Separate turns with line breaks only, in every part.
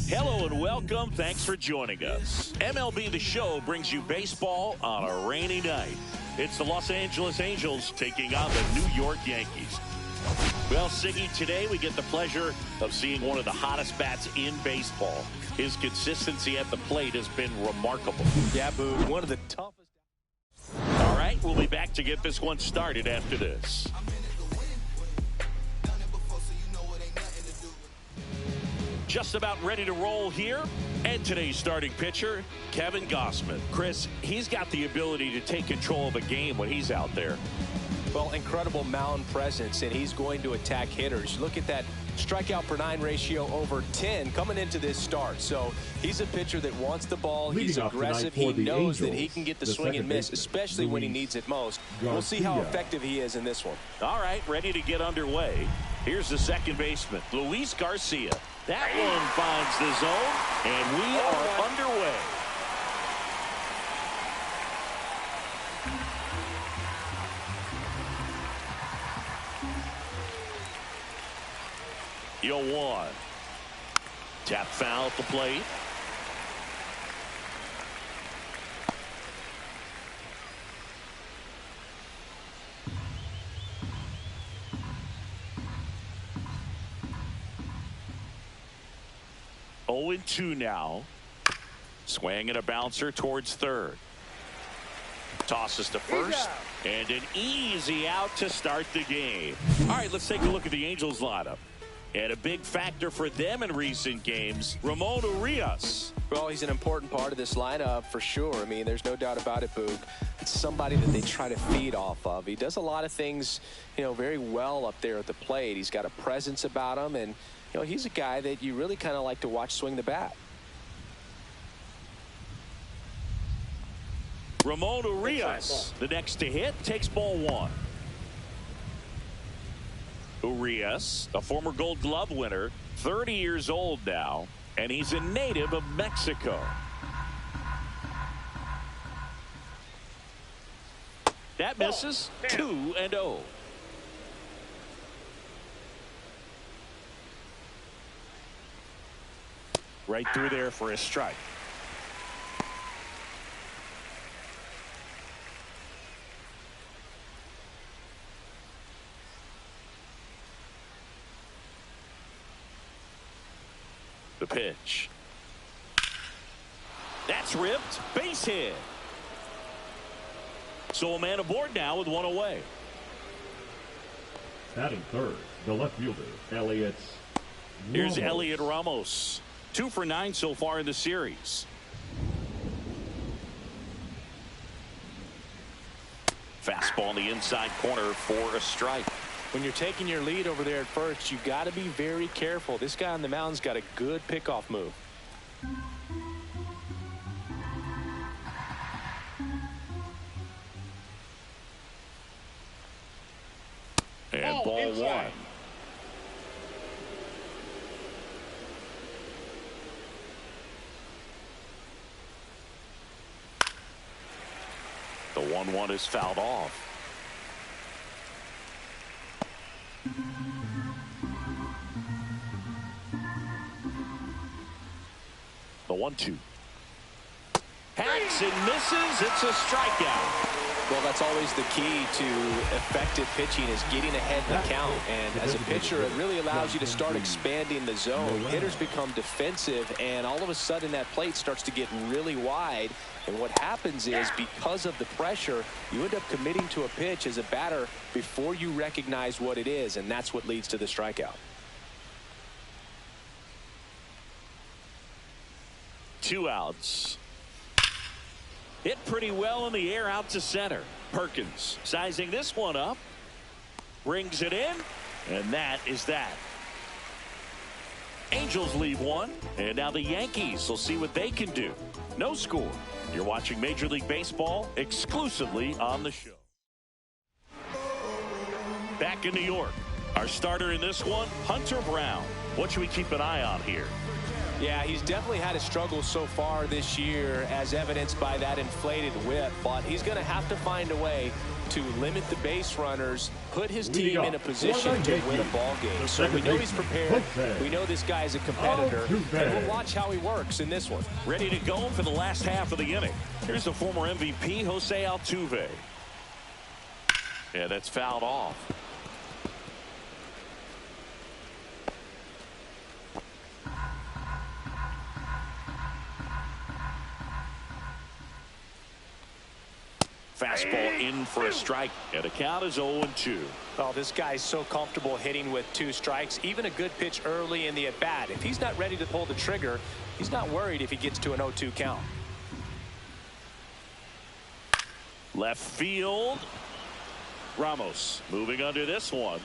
Hello and welcome. Thanks for joining us. MLB The Show brings you baseball on a rainy night. It's the Los Angeles Angels taking on the New York Yankees. Well, Siggy, today we get the pleasure of seeing one of the hottest bats in baseball. His consistency at the plate has been remarkable.
Yeah, Boo, one of the toughest.
All right, we'll be back to get this one started after this. Just about ready to roll here. And today's starting pitcher, Kevin Gausman. Chris, he's got the ability to take control of a game when he's out there.
Well, incredible mound presence, and he's going to attack hitters. Look at that strikeout per 9 ratio over 10 coming into this start. So he's a pitcher that wants the ball. He's aggressive. He knows that he can get the swing and miss, especially when he needs it most. We'll see how effective he is in this one.
All right, ready to get underway. Here's the second baseman, Luis Garcia. That one finds the zone, and we are underway. One. Tap foul at the plate. Oh, 2 now. Swing and a bouncer towards third. Tosses to first, and an easy out to start the game. All right, let's take a look at the Angels lineup. And a big factor for them in recent games, Ramon Urias.
Well, he's an important part of this lineup for sure. I mean, there's no doubt about it, Boog. It's somebody that they try to feed off of. He does a lot of things, very well up there at the plate. He's got a presence about him, and, he's a guy that you really kind of like to watch swing the bat.
Ramon Urias, the next to hit, takes ball 1. Urias, a former Gold Glove winner, 30 years old now, and he's a native of Mexico. That misses. 2-0. Right through there for a strike. The pitch. That's ripped. Base hit. So a man aboard now with 1 away.
Batting third, the left fielder, Elliott.
Here's Elliott Ramos. 2 for 9 so far in the series. Fastball in the inside corner for a strike.
When you're taking your lead over there at first, you've got to be very careful. This guy on the mound's got a good pickoff move.
And ball inside. 1. The 1-1 is fouled off. The 1-2. Hacks and misses. It's a strikeout.
Well, that's always the key to effective pitching, is getting ahead in the count. And as a pitcher, it really allows you to start expanding the zone. Hitters become defensive, and all of a sudden that plate starts to get really wide. And what happens is, because of the pressure, you end up committing to a pitch as a batter before you recognize what it is, and that's what leads to the strikeout.
2 outs. Hit pretty well in the air out to center. Perkins sizing this one up. Brings it in. And that is that. Angels leave 1. And now the Yankees will see what they can do. No score. You're watching Major League Baseball exclusively on the show. Back in New York. Our starter in this one, Hunter Brown. What should we keep an eye on here?
Yeah, he's definitely had a struggle so far this year, as evidenced by that inflated whip. But he's going to have to find a way to limit the base runners, put his team in a position to win a ball game. So we know he's prepared. We know this guy's a competitor. And we'll watch how he works in this one.
Ready to go for the last half of the inning. Here's the former MVP, Jose Altuve. Yeah, that's fouled off. Fastball in for a strike, and the count is 0-2.
Oh, this guy's so comfortable hitting with 2 strikes. Even a good pitch early in the at-bat. If he's not ready to pull the trigger, he's not worried if he gets to an 0-2 count.
Left field. Ramos moving under this one.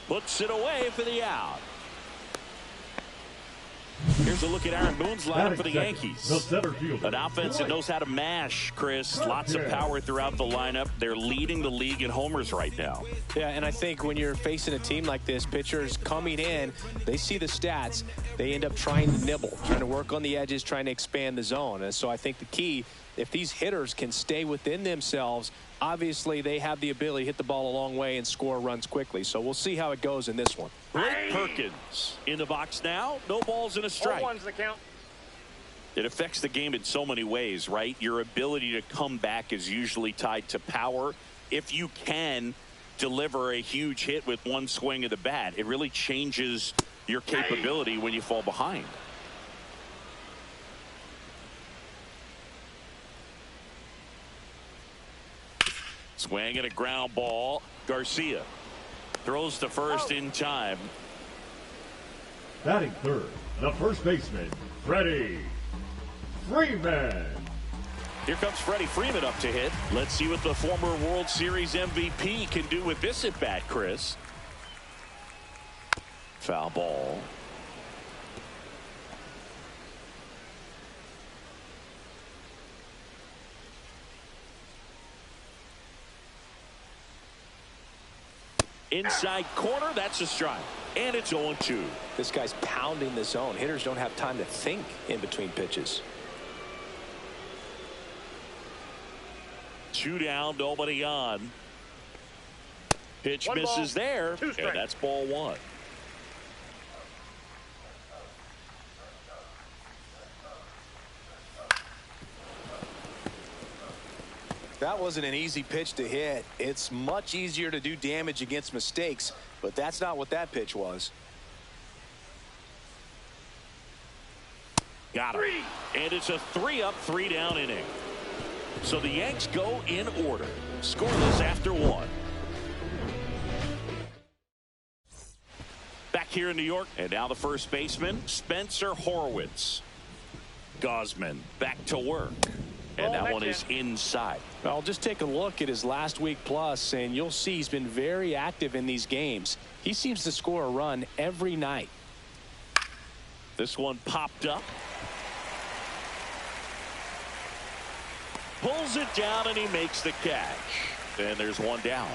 Puts it away for the out. Here's a look at Aaron Boone's lineup for the Yankees. An offense that knows how to mash, Chris. Lots of power throughout the lineup. They're leading the league in homers right now.
Yeah, and I think when you're facing a team like this, pitchers coming in, they see the stats. They end up trying to nibble, trying to work on the edges, trying to expand the zone. And so I think the key, if these hitters can stay within themselves, obviously they have the ability to hit the ball a long way and score runs quickly. So we'll see how it goes in this one.
Blake Perkins in the box now. No balls and a strike.
0-1's the count.
It affects the game in so many ways, right? Your ability to come back is usually tied to power. If you can deliver a huge hit with one swing of the bat, it really changes your capability when you fall behind. Swing and a ground ball. Garcia throws to first in time.
Batting third, the first baseman, Freddie Freeman.
Here comes Freddie Freeman up to hit. Let's see what the former World Series MVP can do with this at bat, Chris. Foul ball. Inside corner, that's a strike. And it's 0-2.
This guy's pounding the zone. Hitters don't have time to think in between pitches.
2 down, nobody on. Pitch misses there, and that's ball 1.
That wasn't an easy pitch to hit. It's much easier to do damage against mistakes, but that's not what that pitch was.
Got it. And it's a 3-up, 3-down inning. So the Yanks go in order. Scoreless after 1. Back here in New York, and now the first baseman, Spencer Horwitz. Gosman back to work. And that one is inside.
Well, just take a look at his last week plus, and you'll see he's been very active in these games. He seems to score a run every night.
This one popped up. Pulls it down, and he makes the catch. And there's one down.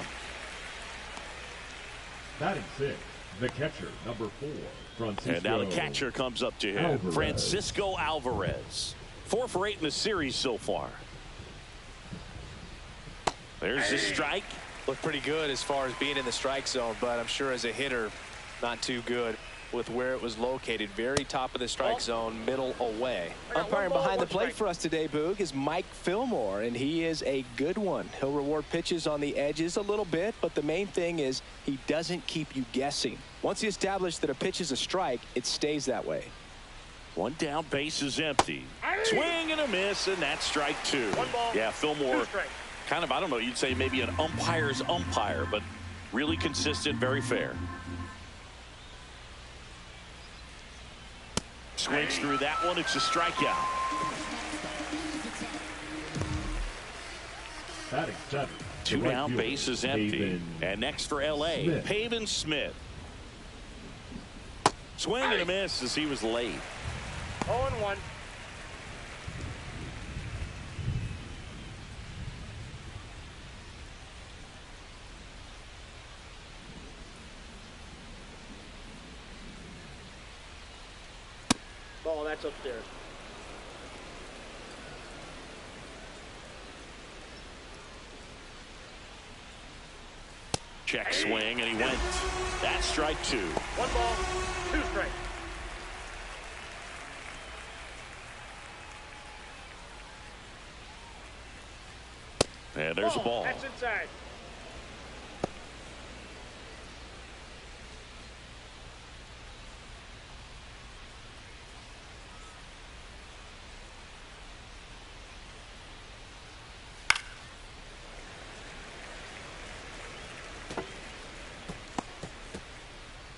Batting 6, the catcher, number 4, Francisco.
And now the catcher comes up to him,
Alvarez.
Francisco Alvarez. 4 for 8 in the series so far. There's the strike.
Looked pretty good as far as being in the strike zone, but I'm sure as a hitter, not too good with where it was located. Very top of the strike zone, middle away. Umpiring behind the plate for us today, Boog, is Mike Fillmore, and he is a good one. He'll reward pitches on the edges a little bit, but the main thing is he doesn't keep you guessing. Once he established that a pitch is a strike, it stays that way.
1 down, base is empty. Swing and a miss, and that's strike 2.
1 ball,
yeah, Fillmore,
2 strikes.
kind of, I don't know, you'd say maybe an umpire's umpire, but really consistent, very fair. Swings through that one. It's a strikeout.
Batting 7.
2 down, base is empty. And next for L.A., Pavin Smith. Swing and a miss as he was late.
0-1. Ball, that's upstairs.
Check swing, and he went. That's strike 2.
1 ball, 2 strikes.
And there's a ball.
That's inside.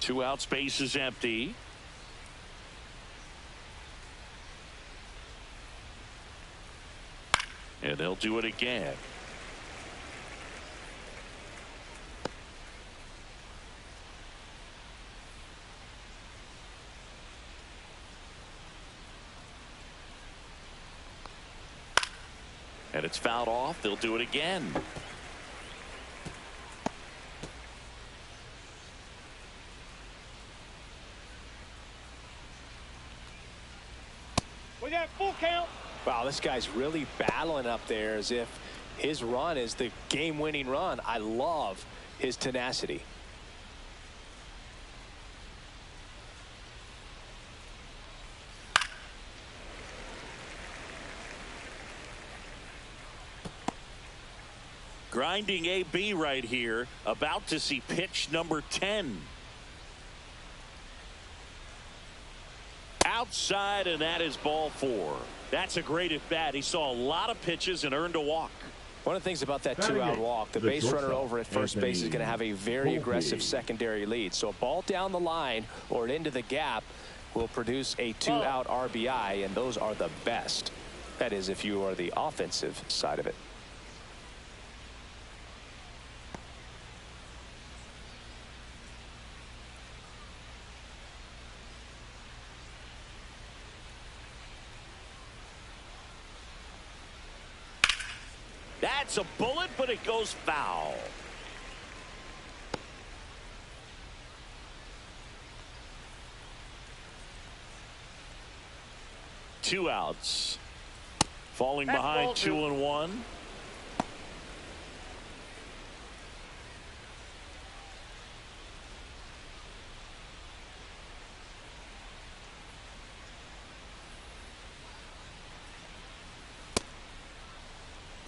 Two out, space is empty. And they'll do it again. And it's fouled off. They'll do it again.
We got full count.
Wow, this guy's really battling up there as if his run is the game-winning run. I love his tenacity.
Grinding AB right here, about to see pitch number 10. Outside, and that is ball 4. That's a great at bat. He saw a lot of pitches and earned a walk.
One of the things about that 2-out walk, the base runner over at first base is going to have a very aggressive secondary lead. So a ball down the line or into the gap will produce a 2-out RBI, and those are the best. That is, if you are the offensive side of it.
That's a bullet, but it goes foul. Two outs. Falling behind 2-1.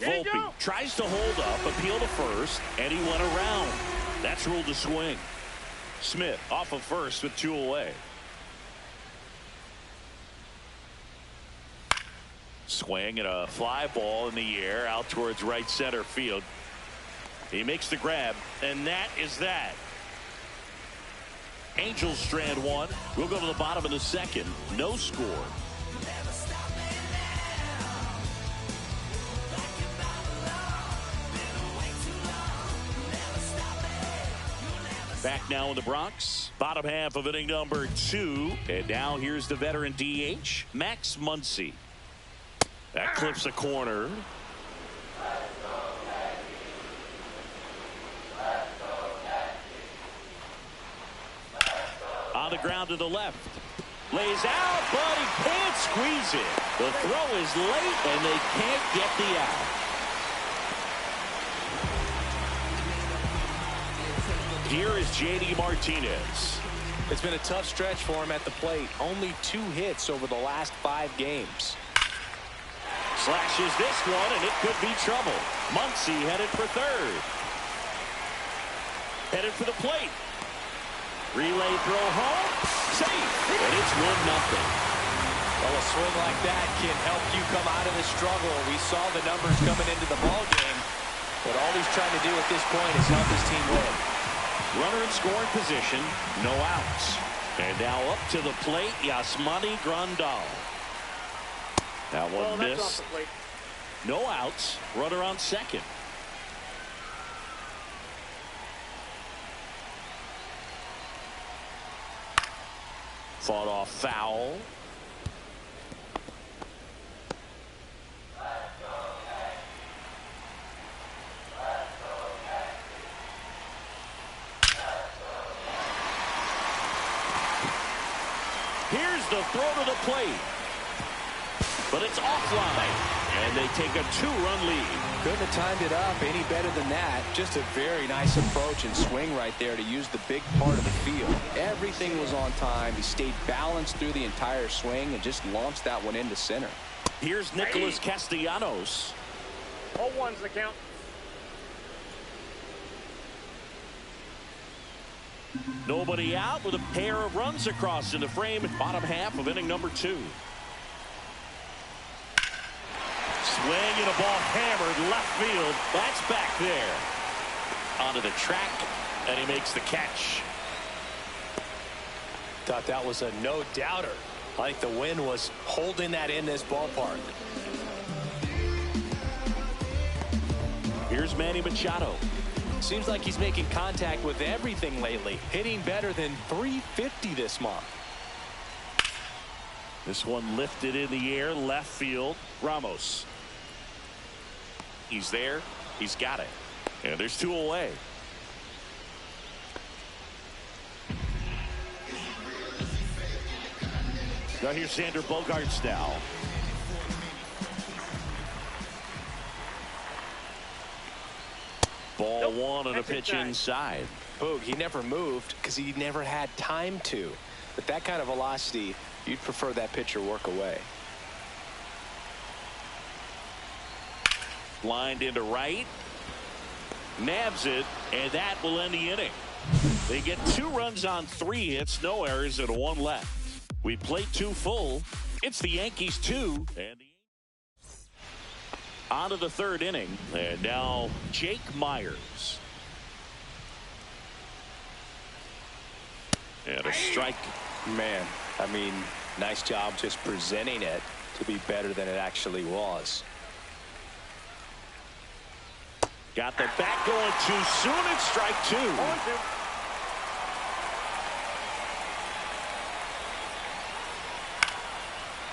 Volpe tries to hold up, appeal to first, and he went around. That's ruled a swing. Smith off of first with 2 away. Swing and a fly ball in the air out towards right center field. He makes the grab, and that is that. Angels strand 1. We'll go to the bottom of the second. No score. Back now in the Bronx, bottom half of inning number 2. And now here's the veteran DH, Max Muncy. That clips a corner. On the ground to the left. Lays out, but he can't squeeze it. The throw is late, and they can't get the out. Here is J.D. Martinez.
It's been a tough stretch for him at the plate. Only 2 hits over the last 5 games.
Slashes this one, and it could be trouble. Muncy headed for third. Headed for the plate. Relay throw home. Safe. And it's 1-0.
Well, a swing like that can help you come out of the struggle. We saw the numbers coming into the ball game, but all he's trying to do at this point is help his team win.
Runner in scoring position, no outs. And now up to the plate, Yasmani Grandal. That one missed. No outs. Runner on second. Fought off foul. Here's the throw to the plate. But it's offline. And they take a 2-run lead.
Couldn't have timed it up any better than that. Just a very nice approach and swing right there to use the big part of the field. Everything was on time. He stayed balanced through the entire swing and just launched that one into center.
Here's Nicholas Castellanos.
0-1's the count.
Nobody out with a pair of runs across in the frame. Bottom half of inning number 2. Swing and a ball hammered left field. That's back there. Onto the track, and he makes the catch.
Thought that was a no-doubter. I think the wind was holding that in this ballpark.
Here's Manny Machado.
Seems like he's making contact with everything lately. Hitting better than .350 this month.
This one lifted in the air, left field. Ramos. He's there. He's got it. And there's 2 away. Now here's Xander Bogaerts now. Ball 1 on a pitch inside.
Boog, he never moved because he never had time to. But that kind of velocity, you'd prefer that pitcher work away.
Lined into right. Nabs it, and that will end the inning. They get 2 runs on 3 hits, no errors, and 1 left. We play 2 full. It's the Yankees 2. And on to the 3rd inning. And now Jake Myers. And a strike.
Man, I mean, nice job just presenting it to be better than it actually was.
Got the bat going too soon. It's strike 2.
0-2.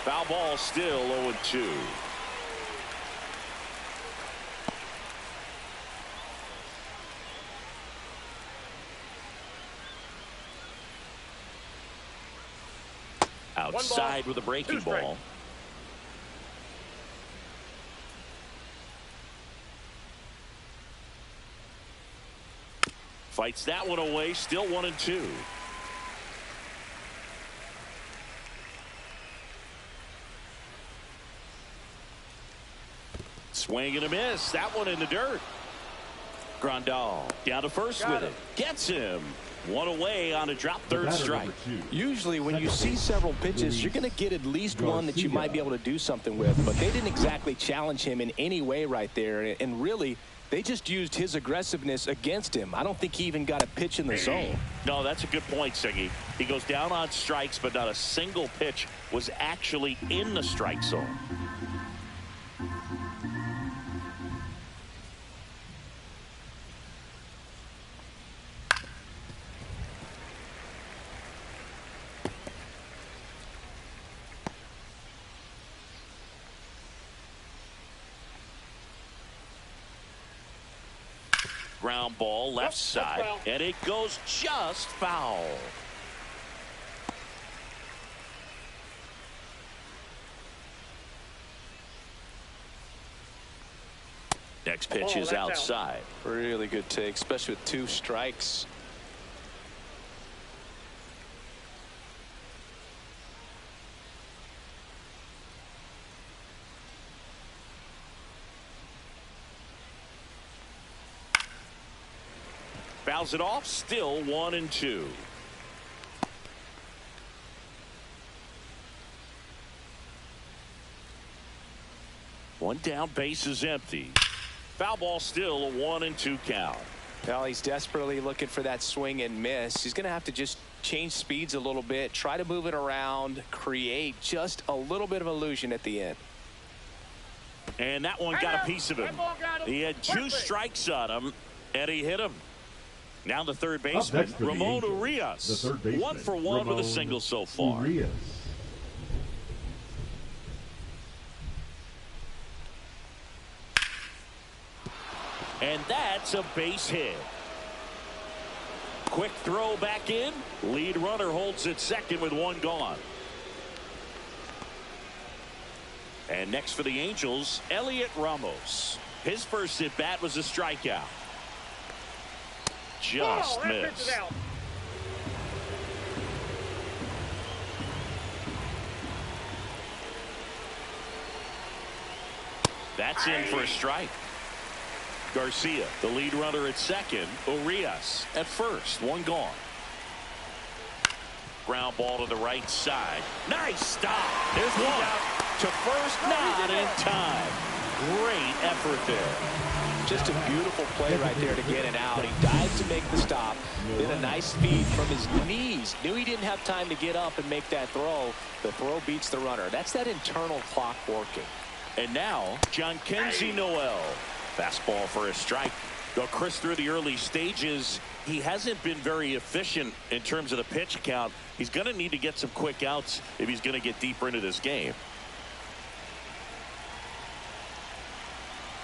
Foul ball still 0-2. Outside with a breaking ball. Fights that one away. Still 1-2. Swing and a miss. That one in the dirt. Grandal down to first with it. Gets him. 1 away on a drop, 3rd strike.
Usually when you see several pitches, you're going to get at least one that you might be able to do something with. But they didn't exactly challenge him in any way right there. And really, they just used his aggressiveness against him. I don't think he even got a pitch in the zone.
No, that's a good point, Siggy. He goes down on strikes, but not a single pitch was actually in the strike zone. Ground ball left side, and it goes just foul. Next pitch is outside.
Really good take, especially with 2 strikes.
Fouls it off, still 1-2. One down, base is empty. Foul ball, still a 1-2 count.
Well, he's desperately looking for that swing and miss. He's going to have to just change speeds a little bit, try to move it around, create just a little bit of illusion at the end.
And that one got a piece of him. He had 2 strikes on him, and he hit him. Now the third baseman, Ramon Urias. 1 for 1 with a single so far.
Urias.
And that's a base hit. Quick throw back in. Lead runner holds at second with 1 gone. And next for the Angels, Elliot Ramos. His first at bat was a strikeout. Just missed. That's in for a strike. Garcia, the lead runner at second. Urias at first. One gone. Ground ball to the right side. Nice stop. There's one. To first, not in time. Great effort there.
Just a beautiful play right there to get it out. He dived to make the stop. Then a nice feed from his knees. Knew he didn't have time to get up and make that throw. The throw beats the runner. That's that internal clock working.
And now, Jhonkensy Noel. Fastball for a strike. Though Chris, through the early stages, he hasn't been very efficient in terms of the pitch count. He's going to need to get some quick outs if he's going to get deeper into this game.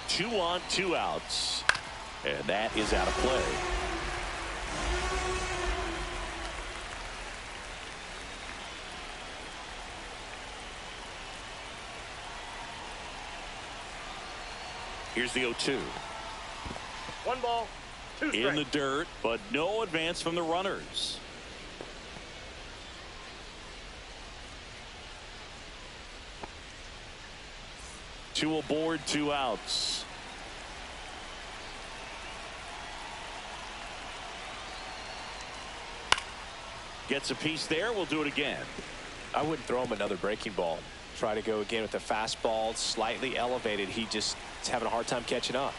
2 on, 2 outs. And that is out of play. Here's the 0-2.
1 ball, 2 strikes.
In the dirt, but no advance from the runners. Two aboard, 2 outs. Gets a piece there. We'll do it again.
I wouldn't throw him another breaking ball. Try to go again with the fastball, slightly elevated. He just is having a hard time catching up.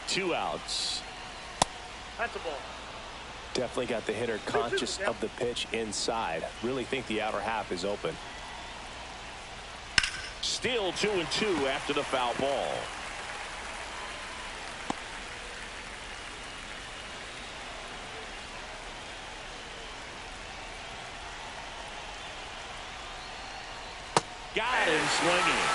2 outs.
That's a ball.
Definitely got the hitter conscious of the pitch inside. Really think the outer half is open.
Still 2-2 after the foul ball. Got him swinging.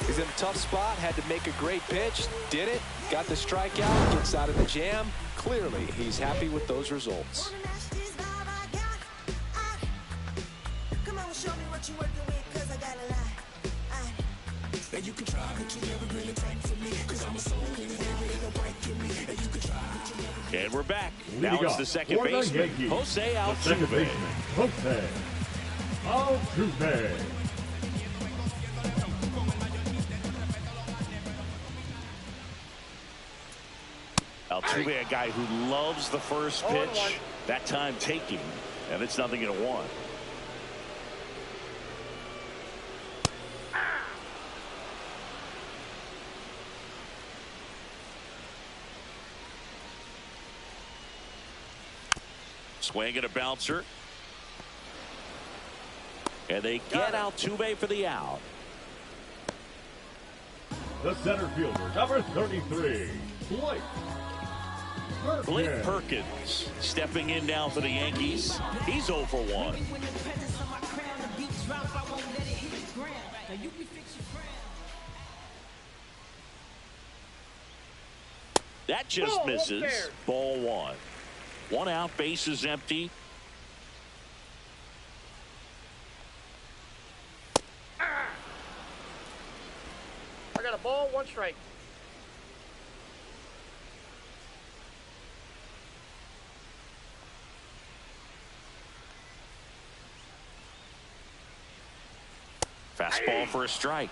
He's in a tough spot. Had to make a great pitch. Did it. Got the strikeout. Gets out of the jam. Clearly, he's happy with those results.
And we're back. Now it's the second baseman, Jose Altuve.
Jose Altuve.
Altuve, a guy who loves the first pitch. That time taking, and it's 0-1. Swing and a bouncer. And they get Altuve for the out.
The center fielder, number 33,
Blake Perkins stepping in now for the Yankees. He's 0 for 1. That just misses. Ball 1. 1 out, base is empty.
I got a ball, 1 strike.
Fastball for a strike.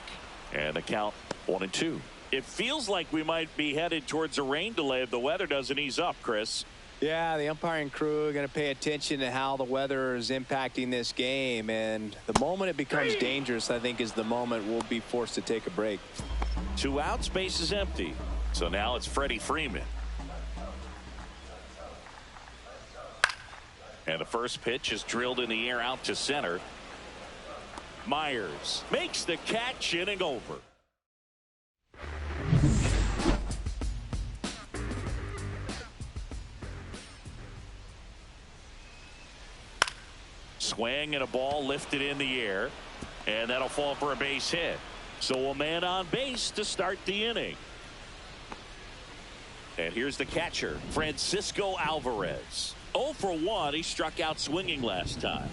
And the count 1-2. It feels like we might be headed towards a rain delay if the weather doesn't ease up, Chris.
Yeah, the umpiring crew are going to pay attention to how the weather is impacting this game. And the moment it becomes dangerous, I think, is the moment we'll be forced to take a break.
2 outs, base is empty. So now it's Freddie Freeman. And the first pitch is drilled in the air out to center. Myers makes the catch, inning over. Swing and a ball lifted in the air, and that'll fall for a base hit. So a man on base to start the inning. And here's the catcher, Francisco Alvarez. 0 for 1. He struck out swinging last time.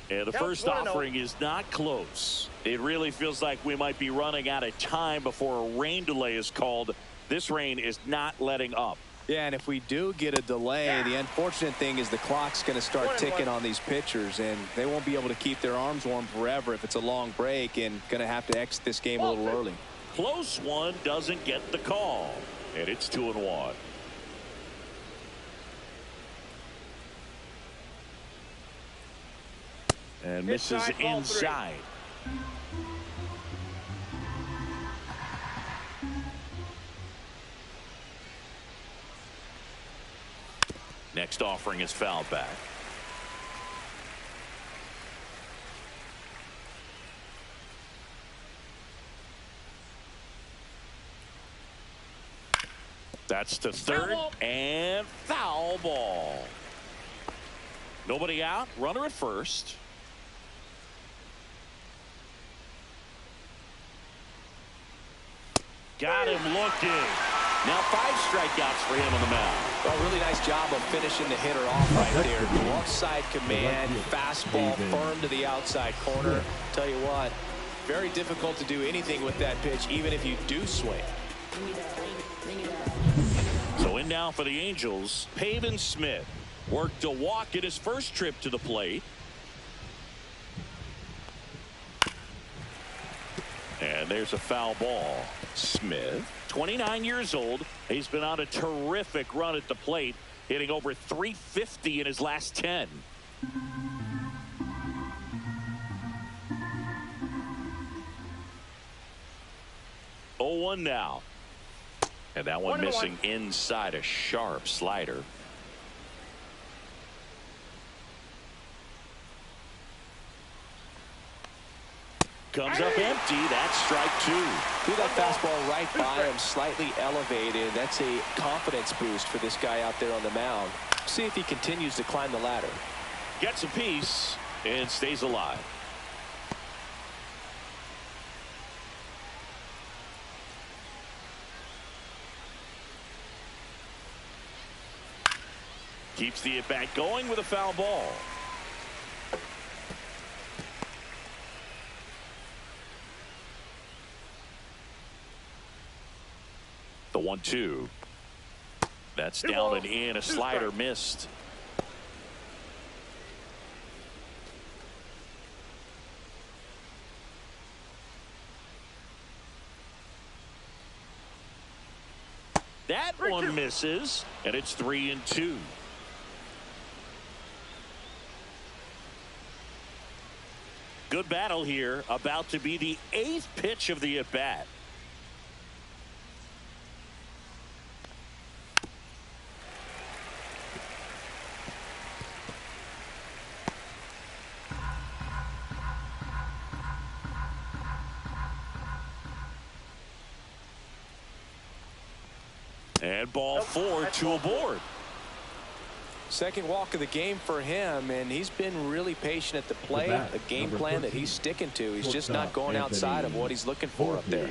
And the first offering is not close. It really feels like we might be running out of time before a rain delay is called. This rain is not letting up.
Yeah, and if we do get a delay, the unfortunate thing is the clock's going to start ticking on these pitchers, and they won't be able to keep their arms warm forever if it's a long break, and going to have to exit this game a little early.
Close one doesn't get the call, and it's 2-1. And misses inside. Next offering is fouled back. That's to third and foul ball. Nobody out. Runner at first. Got him looking. Now 5 strikeouts for him on the mound.
Well, really nice job of finishing the hitter off right there. Outside command, fastball firm to the outside corner. Tell you what, very difficult to do anything with that pitch, even if you do swing.
So in now for the Angels, Pavin Smith worked a walk at his first trip to the plate. And there's a foul ball. Smith, 29 years old. He's been on a terrific run at the plate, hitting over .350 in his last 10. Oh, 1 now. And that one missing inside, a sharp slider. Comes up empty. That's strike 2.
Threw that fastball right by him, slightly elevated. That's a confidence boost for this guy out there on the mound. See if he continues to climb the ladder.
Gets a piece and stays alive. Keeps the at-bat going with a foul ball. The 1-2. That's down and in. A slider missed. That one misses, and it's 3-2. Good battle here. About to be the 8th pitch of the at-bat. And ball 4, 2 aboard.
Second walk of the game for him, and he's been really patient at the plate. A game plan that he's sticking to. He's just not going outside of what he's looking for up there.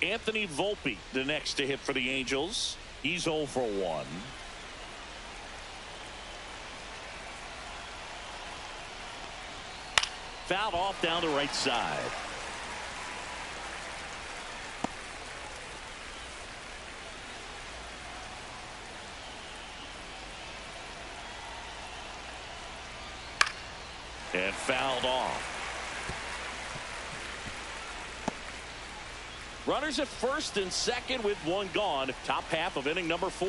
Anthony Volpe, the next to hit for the Angels. He's 0 for 1. Fouled off down the right side. And fouled off. Runners at first and second with 1 gone. Top half of inning number 4.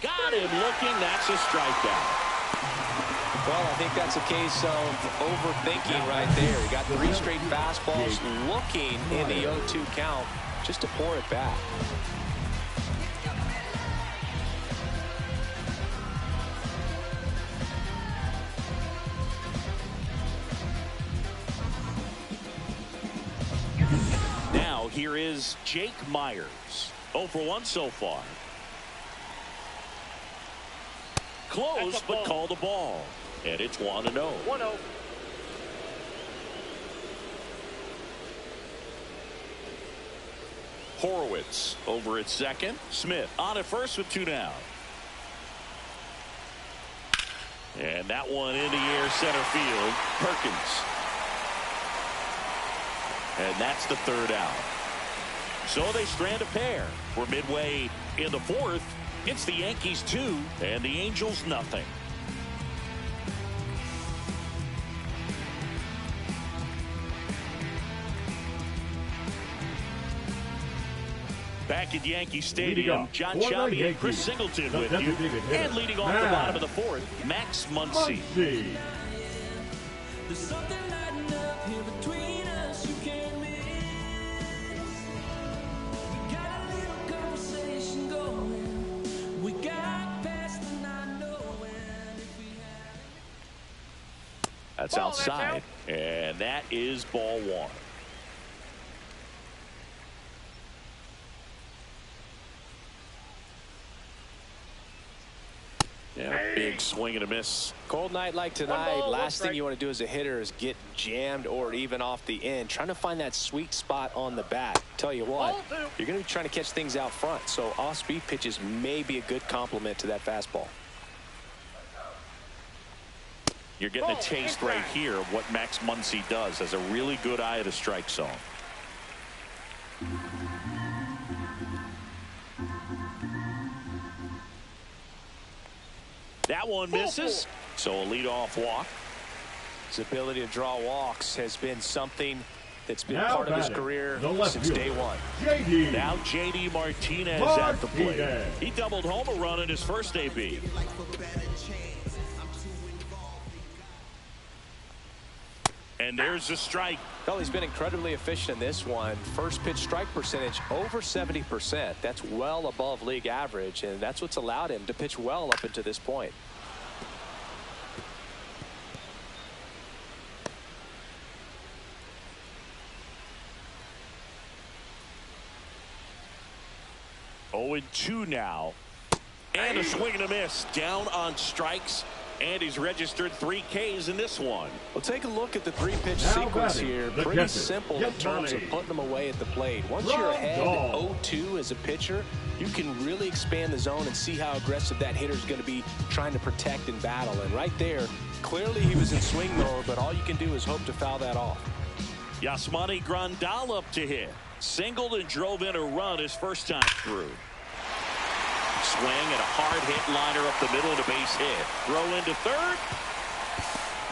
Got him looking. That's a strikeout.
Well, I think that's a case of overthinking right there. He got 3 straight fastballs looking in the 0-2 count just to pour it back.
Now here is Jake Myers. 0 for 1 so far. Close, but called a ball. And it's 1-0.
1-0.
Horowitz over at second. Smith on at first with 2 down. And that one in the air center field. Perkins. And that's the 3rd out. So they strand a pair. We're midway in the 4th. It's the Yankees 2 and the Angels nothing. Back at Yankee Stadium, John Shelby and Chris Singleton with you. And leading off the bottom of the 4th, Max Muncy.
There's something lighting up here between us you can't miss. We got a little conversation going. We got past the not knowing if we had.
That's outside. And that is ball 1. Yeah, big swing and a miss.
Cold night like tonight, last thing you want to do as a hitter is get jammed or even off the end. Trying to find that sweet spot on the bat. Tell you what, you're going to be trying to catch things out front, so off-speed pitches may be a good complement to that fastball.
You're getting a taste right here of what Max Muncy does. Has a really good eye at the strike zone. That one misses. So a leadoff walk.
His ability to draw walks has been something that's been part of his career since day one.
Now J.D. Martinez at the plate. He doubled home a run in his first AB. And there's a strike.
Well, he's been incredibly efficient in this one. First pitch strike percentage over 70%. That's well above league average, and that's what's allowed him to pitch well up until this point.
Oh, 2 now. And a swing and a miss. Down on strikes. And he's registered 3 Ks in this one.
Well, take a look at the 3-pitch sequence here. Pretty simple in terms of putting them away at the plate. Once you're ahead 0-2 as a pitcher, you can really expand the zone and see how aggressive that hitter is going to be trying to protect and battle. And right there, clearly he was in swing mode, but all you can do is hope to foul that off.
Yasmani Grandal up to hit. Singled and drove in a run his first time through. Swing and a hard hit liner up the middle of the base hit. Throw into third.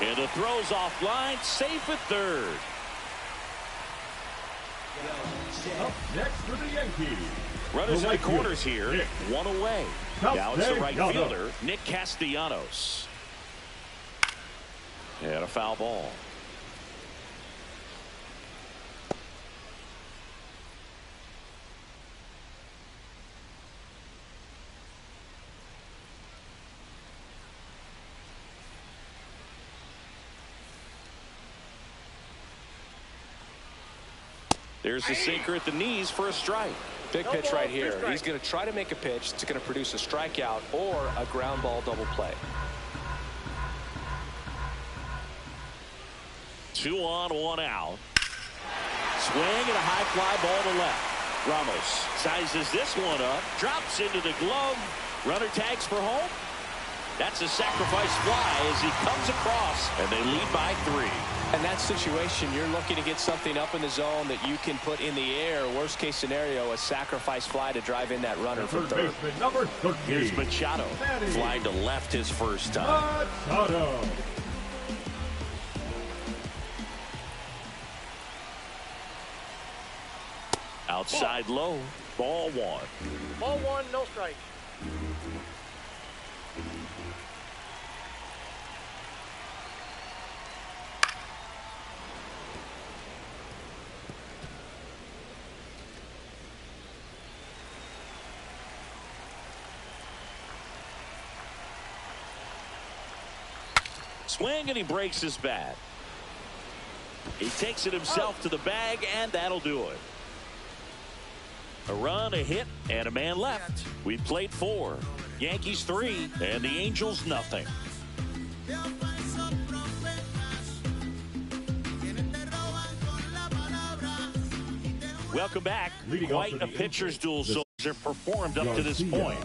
And the throw's offline. Safe at third.
Up next for the Yankees.
Runners in the corners here. 1 away. Now it's the right
Castellanos.
fielder, Nick Castellanos. And a foul ball. There's the sinker at the knees for a strike.
Big pitch right here. He's going to try to make a pitch that's going to produce a strikeout or a ground ball double play.
2 on, 1 out. Swing and a high fly ball to left. Ramos sizes this one up, drops into the glove. Runner tags for home. That's a sacrifice fly as he comes across, and they lead by 3.
In that situation, you're looking to get something up in the zone that you can put in the air. Worst case scenario, a sacrifice fly to drive in that runner for third.
Number 13.
Here's Machado, flying to left his first time.
Machado.
Outside low, ball 1.
Ball 1, no strike.
Swing and he breaks his bat. He takes it himself to the bag, and that'll do it. A run, a hit, and a man left. We played 4. Yankees 3, and the Angels nothing. Welcome back.
Leading off
Quite
for
a
the
pitcher's duel
Angels,
soldier performed up to this
Garcia.
point.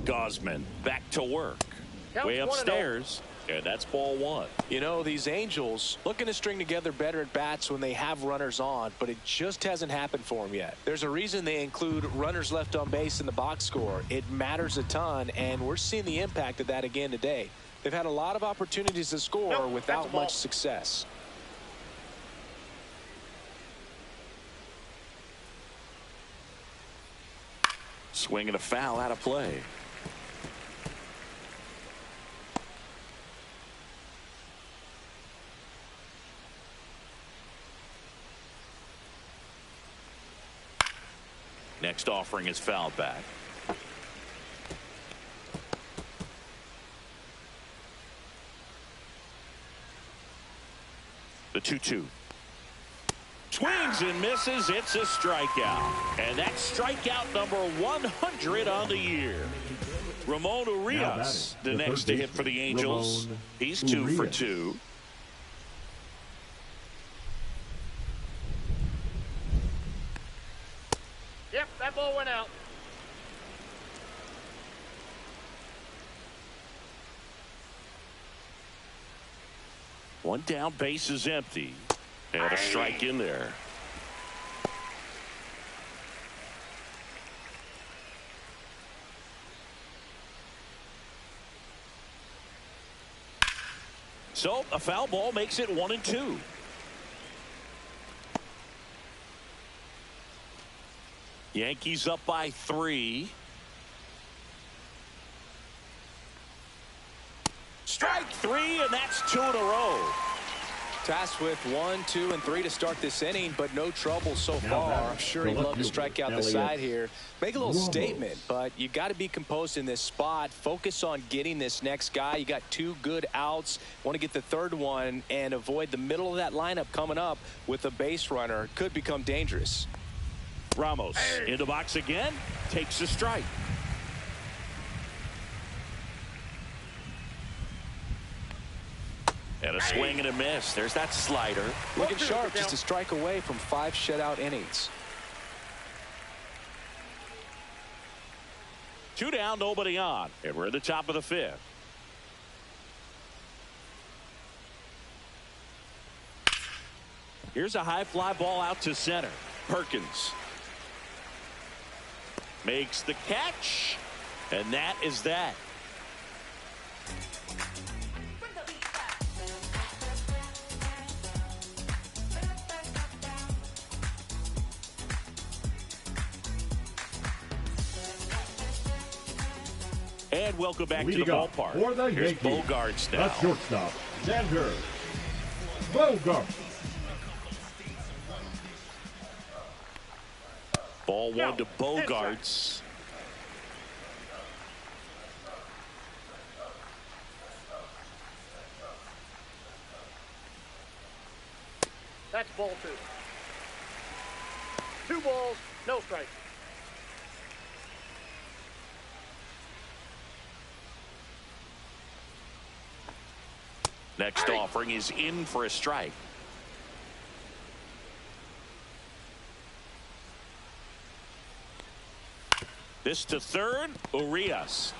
Gosman back to work.
Counts
Way
1-0.
upstairs. And that's ball one.
You know, these Angels looking to string together better at bats when they have runners on, but it just hasn't happened for them yet. There's a reason they include runners left on base in the box score. It matters a ton, and we're seeing the impact of that again today. They've had a lot of opportunities to score
Nope, that's a
without
ball.
much success.
Swing and a foul out of play. Next offering is fouled back. The 2-2. Swings and misses. It's a strikeout. And that's strikeout number 100 on the year. Ramon Urias, the next to hit for the Angels.
Ramon
He's 2 for
Urias.
2.
Yep, that ball went out.
One down, base is empty. And a strike in there. So a foul ball makes it 1-2. Yankees up by 3. Strike 3, and that's 2 in a row.
Tasked with 1, 2, and 3 to start this inning, but no trouble so
Now
far.
batter,
I'm sure
the
he'd
left
love to
fielder,
strike out the
Elliott
side here. Make a little
Ramos.
statement, but you got to be composed in this spot. Focus on getting this next guy. You got 2 good outs. Want to get the third one and avoid the middle of that lineup coming up with a base runner. Could become dangerous.
Ramos in the box again, takes a strike. And a swing and a miss. There's that slider.
Looking sharp, just a strike away from 5 shutout innings.
2 down, nobody on. And we're at the top of the 5th. Here's a high fly ball out to center. Perkins makes the catch. And that is that. And welcome back to the
Leading off
ballpark.
for the
Here's
Yankees,
Bogarts
the
now.
shortstop, Xander Bogaerts.
Ball 1 to Bogarts.
That's ball 2. 2 balls, no strikes.
Next offering is in for a strike. This to third. Urias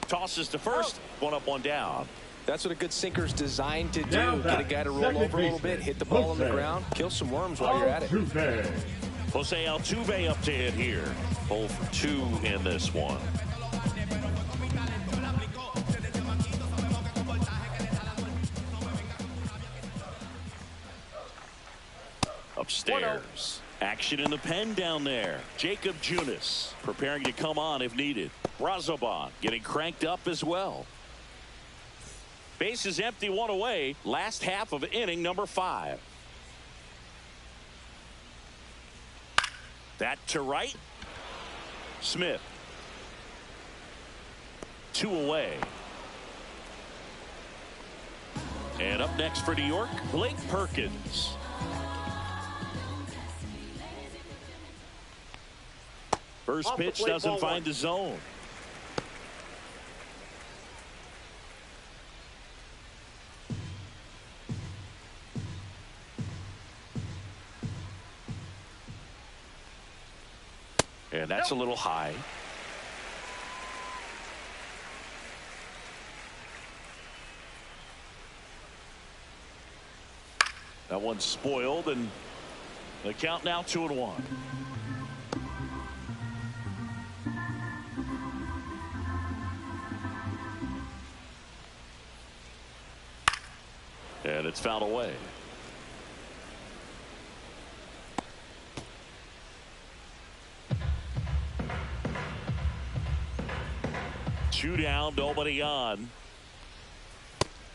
tosses to first. 1 up, 1 down.
That's what a good sinker's designed to do.
Now
Get a
back,
guy to roll
second
over a little
baseman,
bit, hit the ball on the
Jose
ground, kill some worms while you're at it.
Altuve.
Jose Altuve up to hit here. 0 for 2 in this one. Upstairs. Action in the pen down there. Jacob Junis preparing to come on if needed. Brazoban getting cranked up as well. Base is empty, 1 away. Last half of inning number 5. That to right. Smith. 2 away. And up next for New York, Blake Perkins. First pitch doesn't find the zone. And that's a little high. That one's spoiled, and the count now 2-1. And it's fouled away. Two down, nobody on.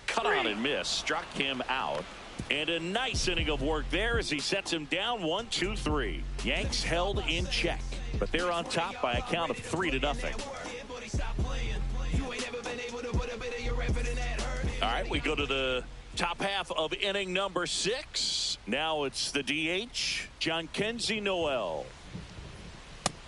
Cut on and miss. Struck him out. And a nice inning of work there as he sets him down 1-2-3. Yanks held in check, but they're on top by a count of 3-0. All right, we go to the top half of inning number 6. Now it's the DH, Jhonkensy Noel.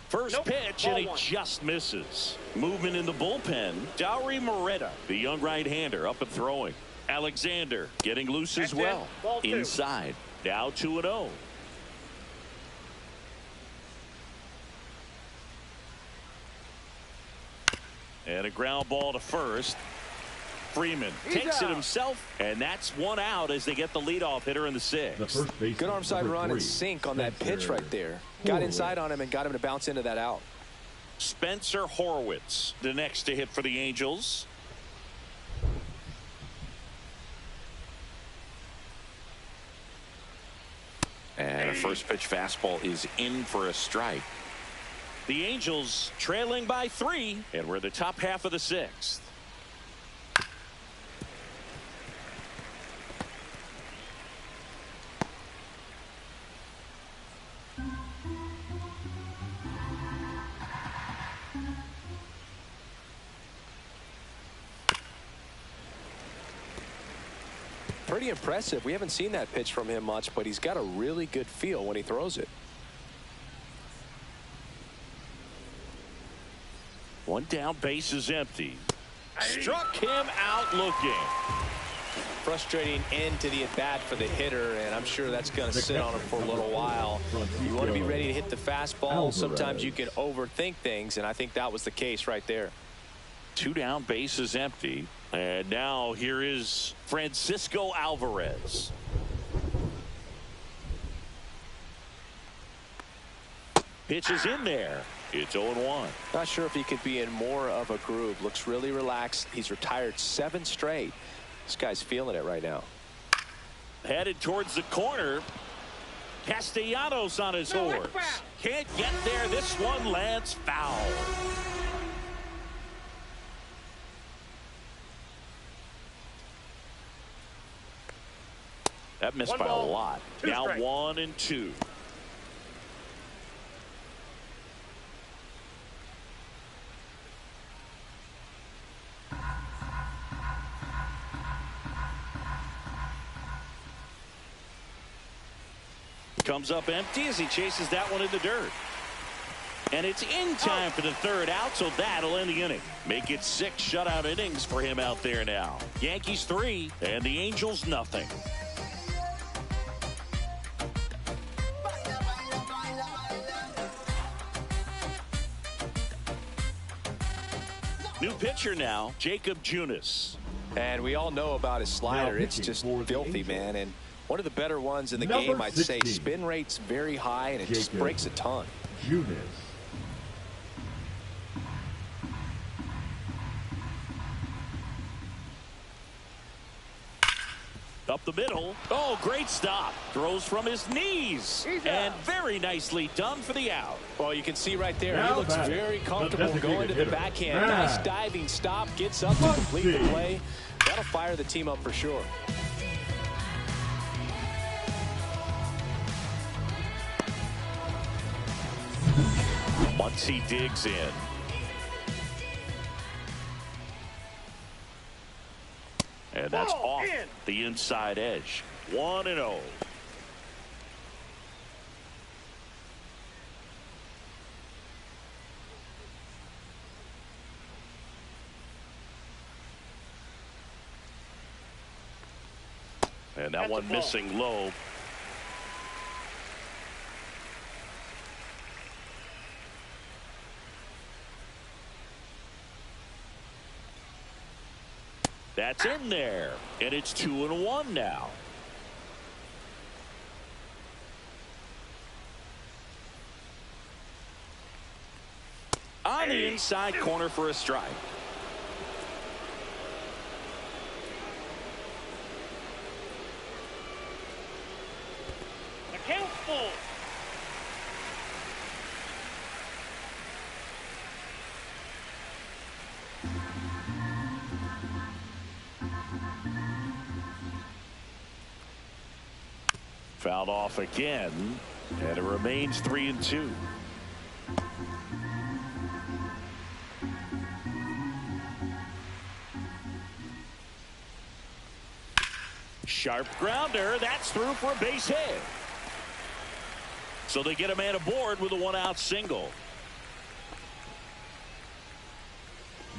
First pitch, and he just misses. Movement in the bullpen. Dauri Moreta, the young right-hander, up and throwing. Alexander getting loose as well. Inside. Now 2-0. And a ground ball to first. Freeman takes it himself, and that's one out as they get the leadoff hitter in the 6th.
Good arm side run and sink on that pitch right there. Got inside on him and got him to bounce into that out.
Spencer Horwitz, the next to hit for the Angels. And a first pitch fastball is in for a strike. The Angels trailing by 3, and we're the top half of the 6th.
Pretty impressive. We haven't seen that pitch from him much, but he's got a really good feel when he throws it.
One down, base is empty. Struck him out looking.
Frustrating end to the at-bat for the hitter, and I'm sure that's going to sit on him for a little while. You want to be ready to hit the fastball. Sometimes you can overthink things, and I think that was the case right there.
2 down, base is empty. And now here is Francisco Alvarez. Pitch is in there. It's 0-1.
Not sure if he could be in more of a groove. Looks really relaxed. He's retired 7 straight. This guy's feeling it right now.
Headed towards the corner. Castellanos on his horse. Can't get there. This one lands foul. That missed by a lot. Now 1-2. Comes up empty as he chases that one in the dirt. And it's in time for the 3rd out, so that'll end the inning. Make it 6 shutout innings for him out there now. Yankees 3 and the Angels nothing. New pitcher now, Jacob Junis.
And we all know about his slider. It's just filthy, man. And one of the better ones in the game, I'd say. Spin rate's very high, and it just breaks a ton.
Junis.
Up the middle. Oh, great stop. Throws from his knees. And very nicely done for the out.
Well, you can see right there, he looks very comfortable going to the backhand. Nice diving stop. Gets up to complete the play. That'll fire the team up for sure.
Once he digs in. And that's
Ball
off
in.
the inside edge. 1-0. And that
That's
one
a ball.
missing low. That's in there, and it's 2-1 now. On the inside corner for a strike.
The count's full.
Fouled off again, and it remains 3-2. Sharp grounder. That's through for a base hit. So they get a man aboard with a one-out single.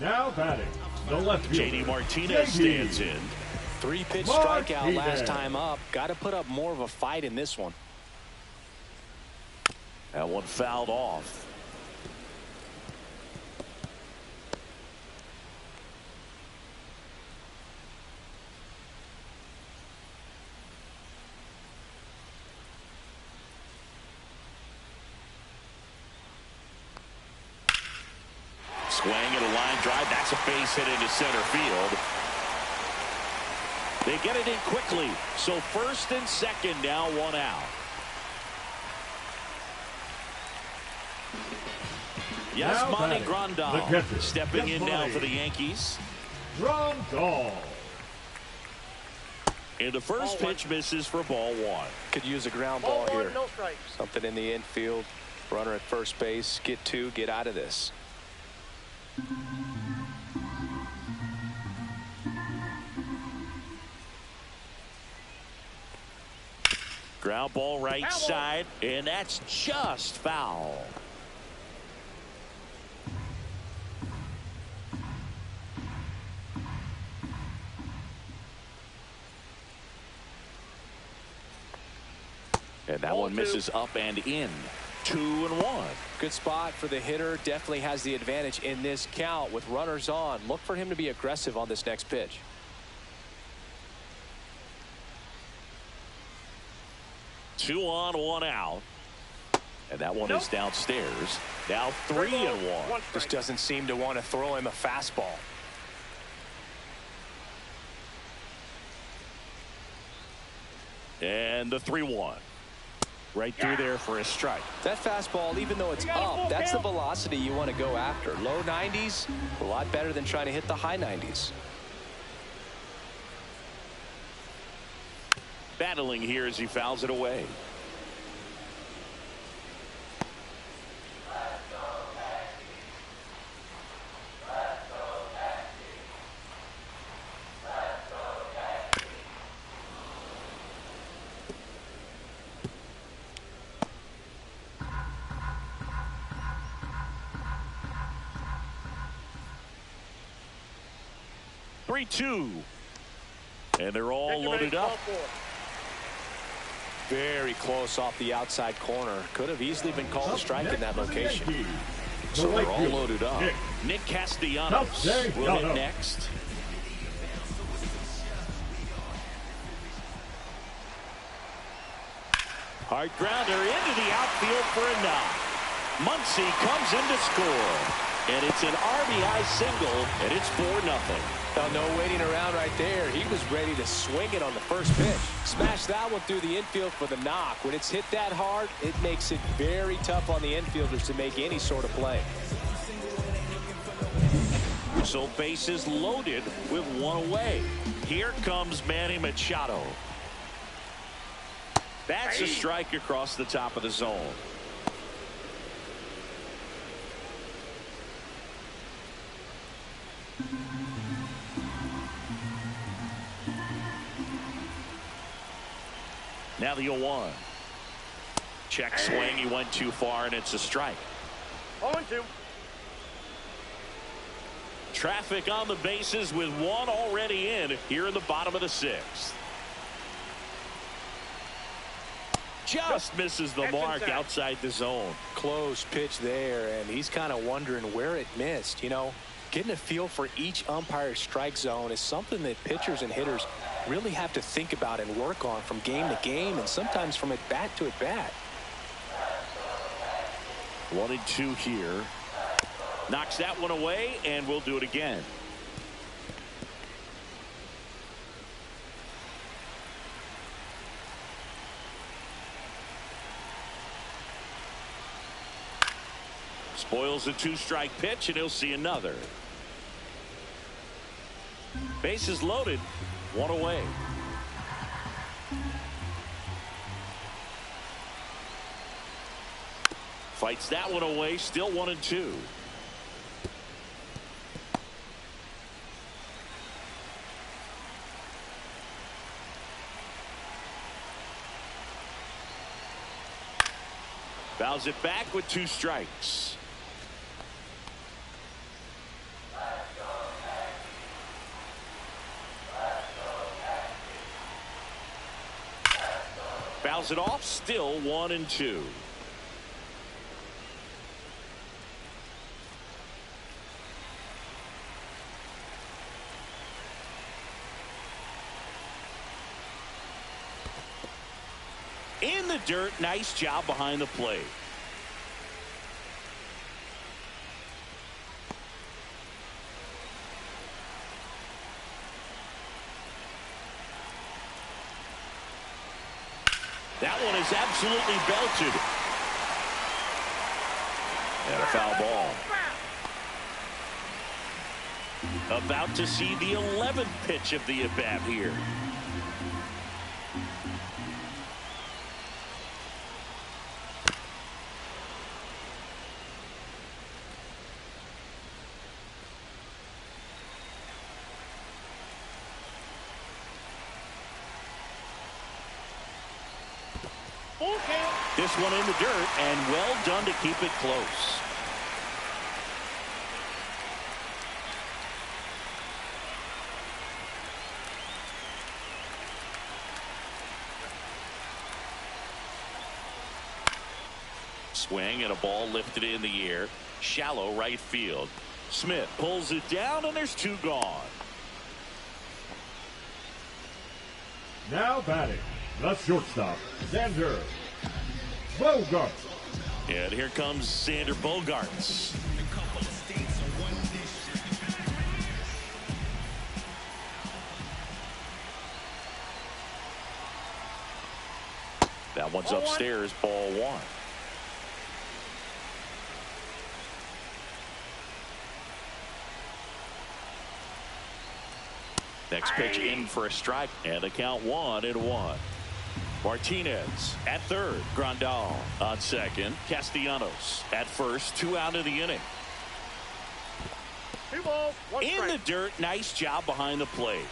Now batting, the left fielder,
J.D. Martinez stands in.
3-pitch strikeout
Martinez.
last time up. Got to put up more of a fight in this one.
That one fouled off. Swing and a line drive. That's a base hit into center field. They get it in quickly. So first and second now, one out. Yasmani
batting,
Grandal
the catcher,
stepping in now
Yasmani.
for the Yankees.
Grandal.
And the first
Ball one.
pitch misses for ball one.
Could use a ground
Ball
ball
one,
here.
no strikes.
Something in the infield. Runner at first base. Get two. Get out of this.
Ground ball right
Foul.
side, and that's just foul. And that
Ball
one
two.
misses up and in. 2-1.
Good spot for the hitter. Definitely has the advantage in this count with runners on. Look for him to be aggressive on this next pitch.
Two on, one out. And that one
Nope.
is downstairs. Now 3-1.
One
Just
strike.
doesn't seem to want to throw him a fastball.
And the 3-1. Right through there for a strike.
That fastball, even though it's
You got a
up,
full
that's the
count.
velocity you want to go after. Low 90s, a lot better than trying to hit the high 90s.
Battling here as he fouls it away. Three-two. And they're all
Get you ready
loaded
for
up.
ball four.
Very close off the outside corner. Could have easily been called a
Up
strike in that
next for the
location.
Yankees, the
So
right
they're all
fielder,
loaded up.
Nick.
Nick Castellanos
Castellanos.
will hit next. Hard grounder into the outfield for a knock. Muncy comes in to score. And it's an RBI single, and it's 4-0.
Now, no waiting around right there. He was ready to swing it on the first pitch. Smash that one through the infield for the knock. When it's hit that hard, it makes it very tough on the infielders to make any sort of play.
So bases loaded with one away. Here comes Manny Machado. That's a strike across the top of the zone. Now the 0-1. Check swing. He went too far, and it's a strike.
0-2.
Traffic on the bases with one already in here in the bottom of the 6th. Just misses the mark outside the zone.
Close pitch there, and he's kind of wondering where it missed. You know, getting a feel for each umpire's strike zone is something that pitchers and hitters really have to think about and work on from game to game, and sometimes from at bat to at bat.
1-2 here. Knocks that one away, and we'll do it again. Spoils a 2-strike pitch, and he'll see another. Bases loaded, one away. Fights that one away, still 1-2. Fouls it back with 2 strikes. Fouls it off, still 1-2. In the dirt, nice job behind the plate. That one is absolutely belted. And a foul ball. About to see the 11th pitch of the at-bat here. This one in the dirt, and well done to keep it close. Swing and a ball lifted in the air. Shallow right field. Smith pulls it down, and there's 2 gone.
Now batting, the shortstop, Xander Bogaerts.
And here comes Xander Bogaerts. That one's upstairs, ball 1. Next pitch in for a strike, and the count 1-1. Martinez at third. Grandal on second. Castellanos at first. 2 out of the inning.
2 balls, 1 strike.
In the dirt, nice job behind the plate.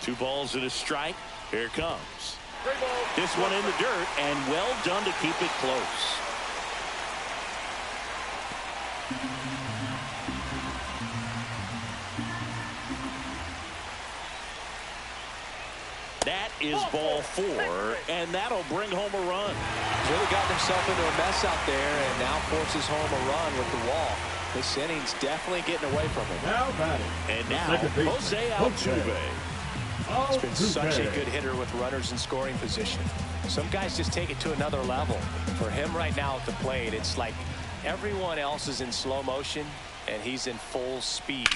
Two balls and a strike. Here it comes. This one in the dirt, and well done to keep it close. That is ball 4, and that'll bring home a run.
He's really gotten himself into a mess out there, and now forces home a run with the wall. This inning's definitely getting away from him.
Now batting.
And now Jose Altuve.
He's been such a good hitter with runners in scoring position. Some guys just take it to another level. For him right now at the plate, it's like everyone else is in slow motion, and he's in full speed.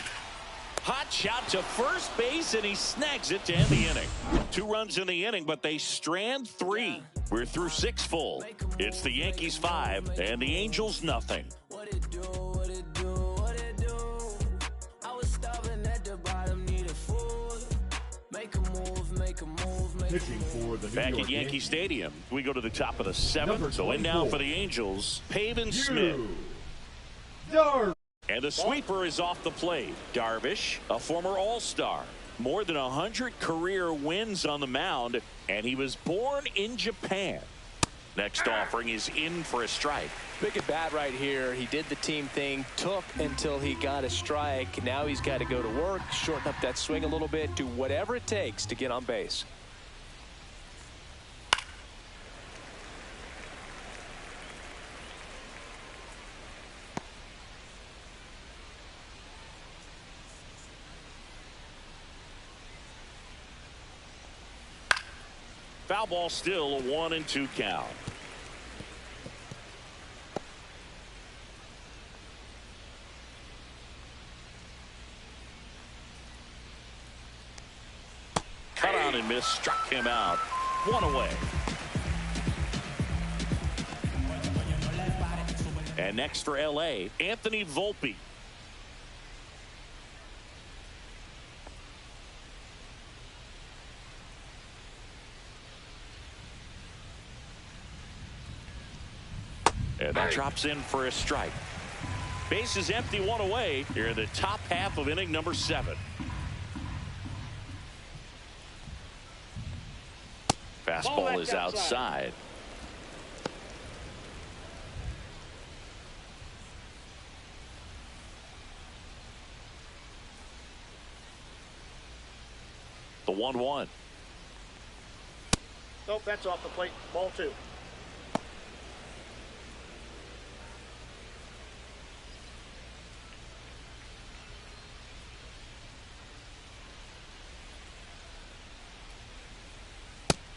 Hot shot to first base, and he snags it to end the inning. 2 runs in the inning, but they strand 3. We're through 6 full. It's the Yankees 5 and the Angels nothing.
Pitching for the New
Back
York
at Yankee
Yankees.
Stadium, we go to the top of the 7th. So in now for the Angels, Pavin Smith.
Number 24.
2 out of the inning. 2 runs in the inning, but they strand 3. We're through 6 full. It's the Yankees 5 and the Angels nothing. Back at Yankee Stadium, we go to the top of the 7th. So in now for the Angels, Pavin Smith. And the sweeper is off the plate. Darvish, a former All-Star. More than 100 career wins on the mound, and he was born in Japan. Next offering is in for a strike.
Big at bat right here. He did the team thing, took until he got a strike. Now he's got to go to work, shorten up that swing a little bit, do whatever it takes to get on base.
Foul ball, still a 1-2 count. Cut on and miss, struck him out. One away. And next for LA, Anthony Volpe. And that drops in for a strike. Base is empty, one away here in the top half of inning number 7. Fastball is outside. The 1-1.
Nope, that's off the plate. Ball 2.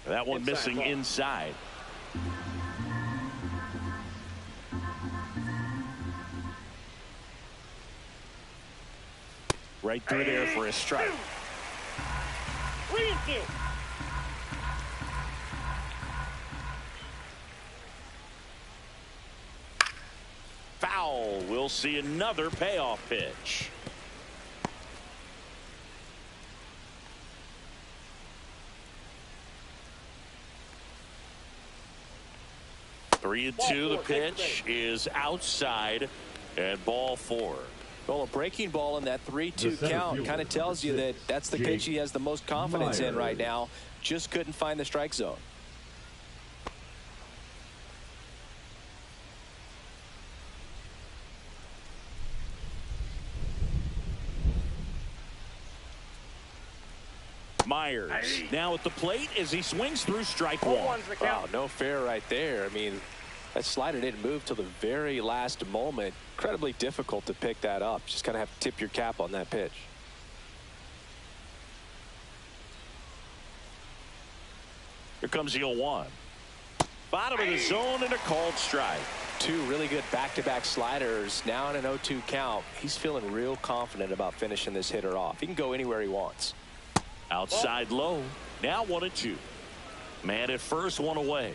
That one missing ball. Inside. Right through there for a strike.
3-2.
Foul. We'll see another payoff pitch. Three and two. The pitch is outside, and ball 4.
Well, a breaking ball in that 3-2 count kind of tells you that that's the pitch he has the most confidence in right now. Just couldn't find the strike zone.
Myers now at the plate as he swings through strike 1.
Wow, no fair right there. I mean, that slider didn't move till the very last moment. Incredibly difficult to pick that up. Just kind of have to tip your cap on that pitch.
Here comes the 0-1. Bottom of the zone and a called strike.
2 really good back-to-back sliders. Now in an 0-2 count. He's feeling real confident about finishing this hitter off. He can go anywhere he wants.
Outside low. Now 1-2. Man at first, 1 away.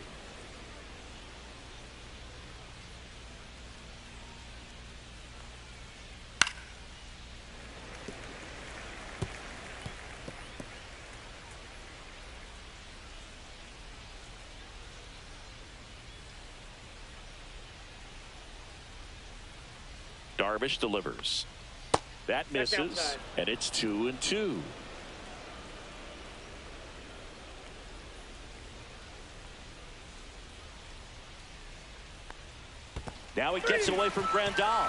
Darvish delivers. That misses, and it's 2-2. Now he gets away from Grandal.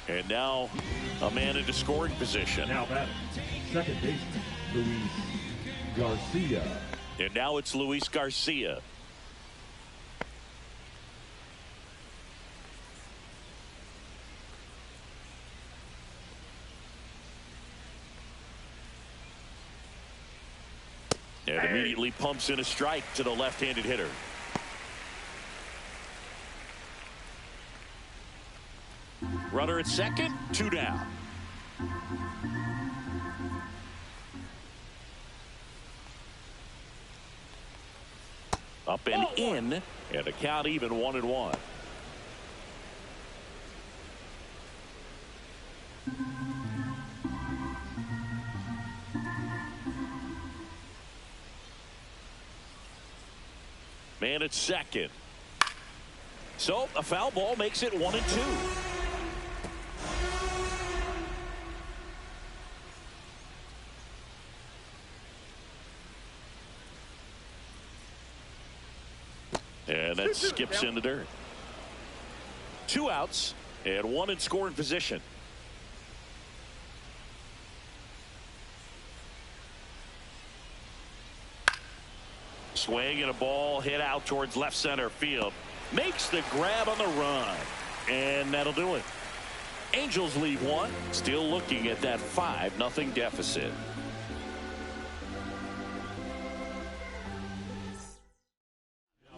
And now a man into scoring position.
Now batting, second baseman, Luis Garcia.
And now it's Luis Garcia. And immediately pumps in a strike to the left-handed hitter. Runner at second, 2 down. Up and in, and a count even, 1-1. Man at second. So a foul ball makes it 1-2. And that skips in the dirt. 2 outs and 1 in scoring position. Swing and a ball hit out towards left center field. Makes the grab on the run. And that'll do it. Angels lead 1. Still looking at that 5-0 deficit.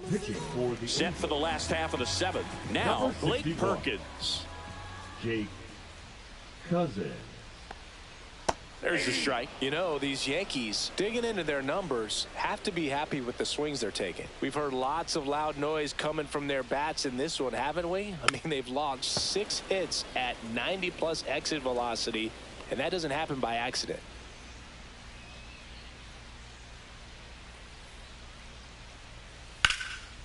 Pitching for the
Set for the last half of the 7th. Now Blake Perkins.
Jake Cousins.
There's the strike.
You know, these Yankees, digging into their numbers, have to be happy with the swings they're taking. We've heard lots of loud noise coming from their bats in this one, haven't we? I mean, they've launched 6 hits at 90+ exit velocity, and that doesn't happen by accident.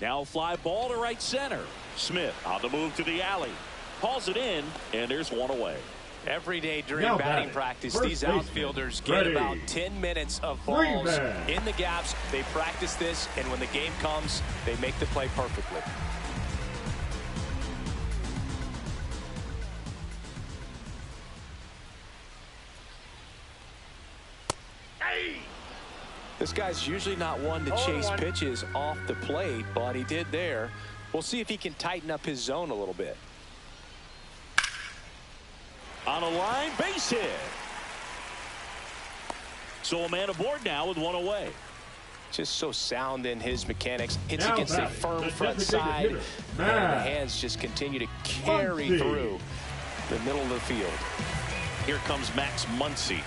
Now fly ball to right center. Smith on the move to the alley. Hauls it in, and there's 1 away.
Every day during
Now
batting
batting,
practice,
first
these
baseman,
outfielders get
ready.
about 10 minutes of balls
Freeman.
in the gaps. They practice this, and when the game comes, they make the play perfectly. This guy's usually not one to chase pitches off the plate, but he did there. We'll see if he can tighten up his zone a little bit.
On a line, base hit. So a man aboard now with 1 away.
Just so sound in his mechanics. Hits
Now
against a
batting,
firm
the
front
designated
side.
hitter,
And the
Matt
hands just continue to carry
Muncy.
through the middle of the field.
Here comes Max Muncy.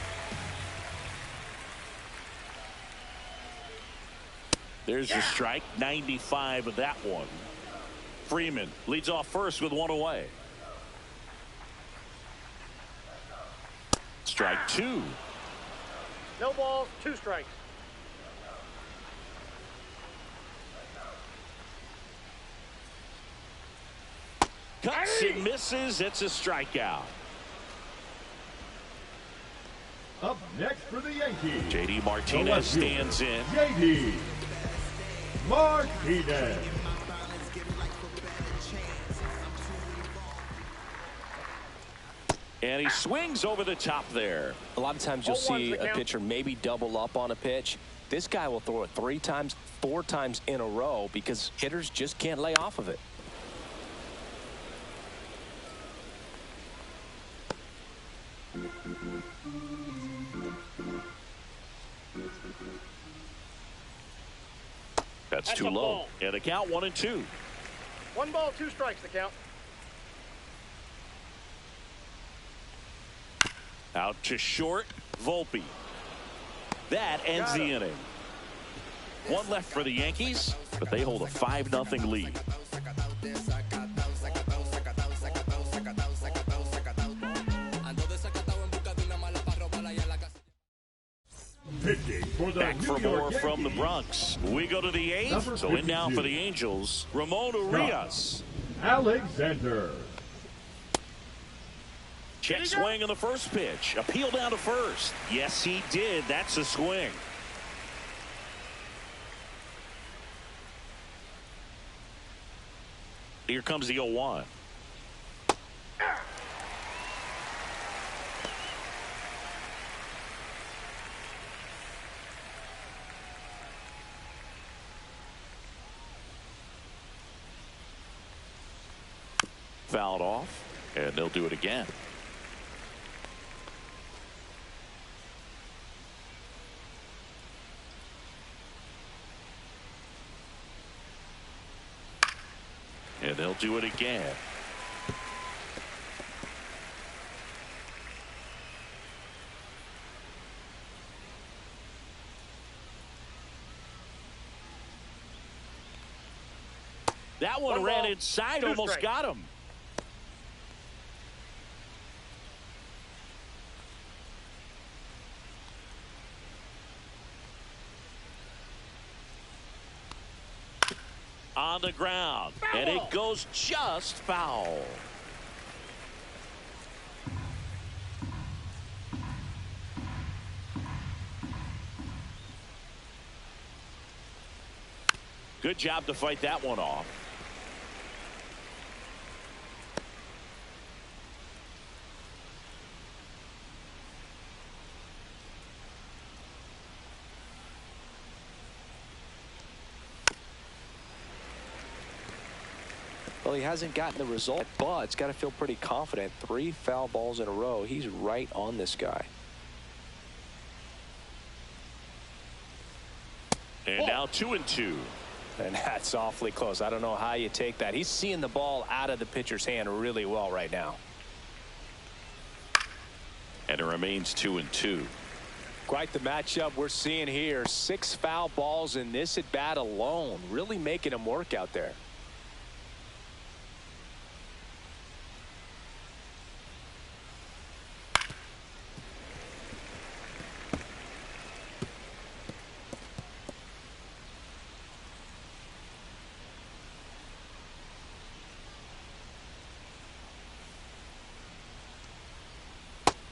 There's the strike. 95 of that one. Freeman leads off first with 1 away. Strike 2.
No balls, 2 strikes.
Cuts and misses. It's a strikeout.
Up next for the Yankees.
J.D.
The
Martinez
left fielder,
stands in.
J.D. Martinez.
And he swings over the top there.
A lot of times you'll
0-1's
see
the
a
count.
pitcher maybe double up on a pitch. This guy will throw it 3 times, 4 times in a row because hitters just can't lay off of it.
That's
That's
too
a
low.
ball.
And the count 1-2.
1 ball, 2 strikes, the count.
Out to short, Volpe. That ends
Got
the
him.
inning. 1 left for the Yankees, but they hold a 5-0 lead.
Pitching for the
Back for
New York
more from the
Yankees,
Bronx. We go to the 8th.
Number
So in now
52.
for the Angels, Ramon Urias.
Alexander.
Check swing on the first pitch. Appeal down to first. Yes, he did. That's a swing. Here comes the 0-1. Fouled off, and they'll do it again. And they'll do it again. That one
One
ran
ball,
inside,
2
almost
strikes.
got him. on the ground.
Foul.
And it goes just foul. Good job to fight that one off.
Well, he hasn't gotten the result, but it's got to feel pretty confident. 3 foul balls in a row. He's right on this guy.
And now 2-2.
And that's awfully close. I don't know how you take that. He's seeing the ball out of the pitcher's hand really well right now.
And it remains 2-2.
Quite the matchup we're seeing here. 6 foul balls in this at bat alone. Really making him work out there.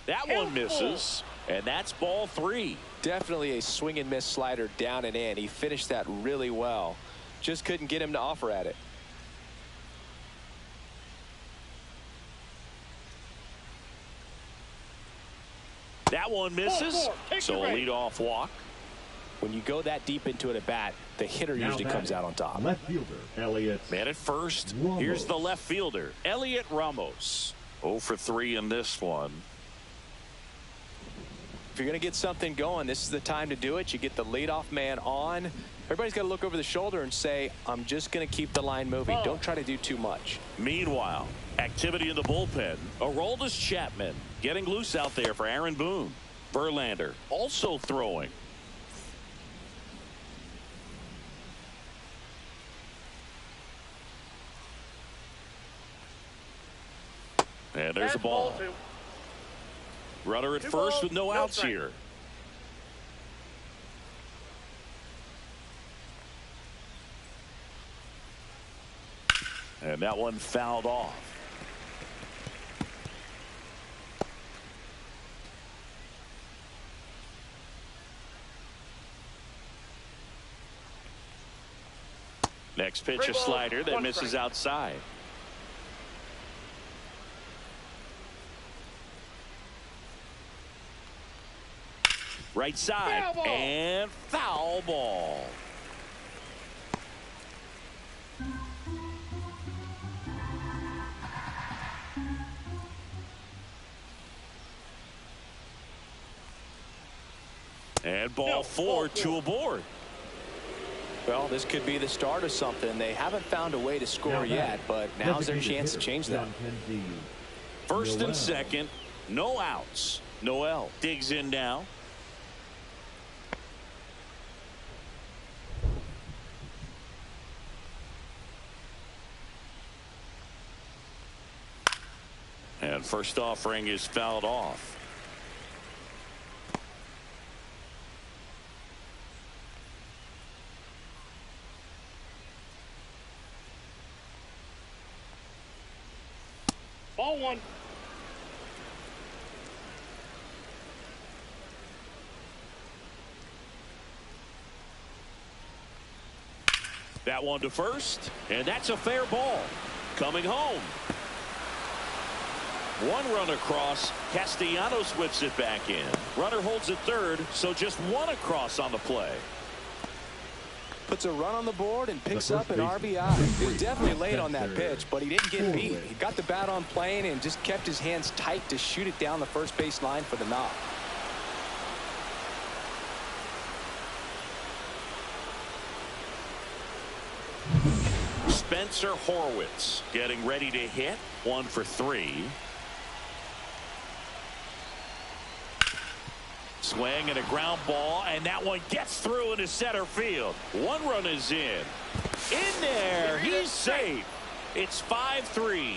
That one misses, and that's ball 3.
Definitely a swing and miss slider down and in. He finished that really well. Just couldn't get him to offer at it.
That one misses, so a leadoff walk.
When you go that deep into it at bat, the hitter usually comes out on top.
Left fielder, Elliot.
Man at first.
Ramos.
Here's the left fielder, Elliot Ramos. 0 for 3 in this one.
If you're going to get something going, this is the time to do it. You get the leadoff man on. Everybody's got to look over the shoulder and say, I'm just going to keep the line moving. Don't try to do too much.
Meanwhile, activity in the bullpen. Aroldis Chapman getting loose out there for Aaron Boone. Verlander also throwing. And there's a ball. Runner at first with no outs here. And that one fouled off. Next pitch, a slider that misses outside. Right side, foul and foul ball. And ball 4, 2 aboard.
Well, this could be the start of something. They haven't found a way to score yet, but now's their chance to change that.
First and second, no outs. Noel digs in now. And first offering is fouled off.
Ball 1.
That one to first, and that's a fair ball. Coming home. One run across. Castellanos whips it back in. Runner holds it third, so just one across on the play.
Puts a run on the board and picks up an RBI. He was definitely late on that pitch, but he didn't get beat. He got the bat on plane and just kept his hands tight to shoot it down the first base line for the knock.
Spencer Horwitz getting ready to hit. 1 for 3. Swing and a ground ball, and that one gets through into center field. One run is in there. He's safe. It's 5-3.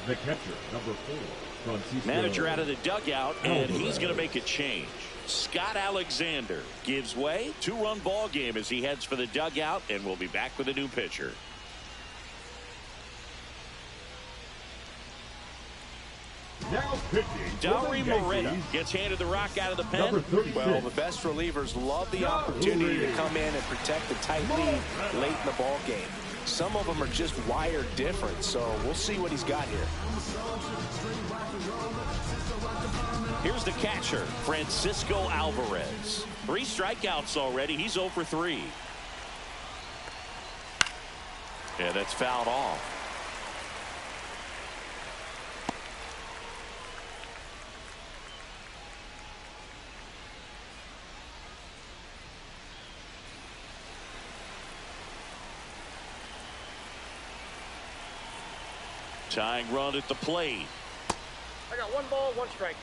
The catcher, number 4, Francisco.
Manager out of the dugout, and he's going to make a change. Scott Alexander gives way. 2-run ball game as he heads for the dugout, and we'll be back with a new pitcher.
Now pitching.
Dari Moreta gets handed the rock out of the pen.
Number 36.
Well, the best relievers love the opportunity to come in and protect the tight lead late in the ball game. Some of them are just wired different, so we'll see what he's got here.
Here's the catcher, Francisco Alvarez. 3 strikeouts already. He's 0 for 3. Yeah, that's fouled off. Tying run at the plate.
I got 1 ball, 1 strike.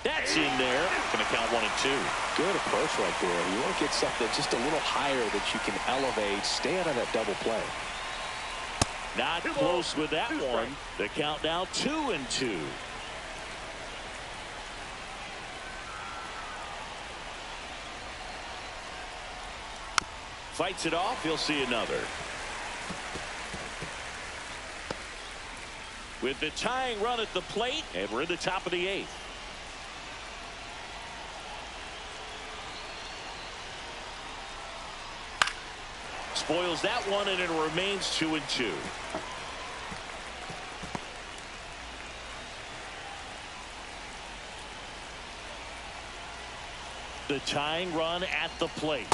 That's in there. Going to count 1 and 2.
Good approach right there. You want to get something just a little higher that you can elevate. Stay out of that double play.
Not close with that one. The count now 2 and 2. Fights it off. He'll see another. With the tying run at the plate, and we're in the top of the 8th. Spoils that one, and it remains 2 and 2. The tying run at the plate.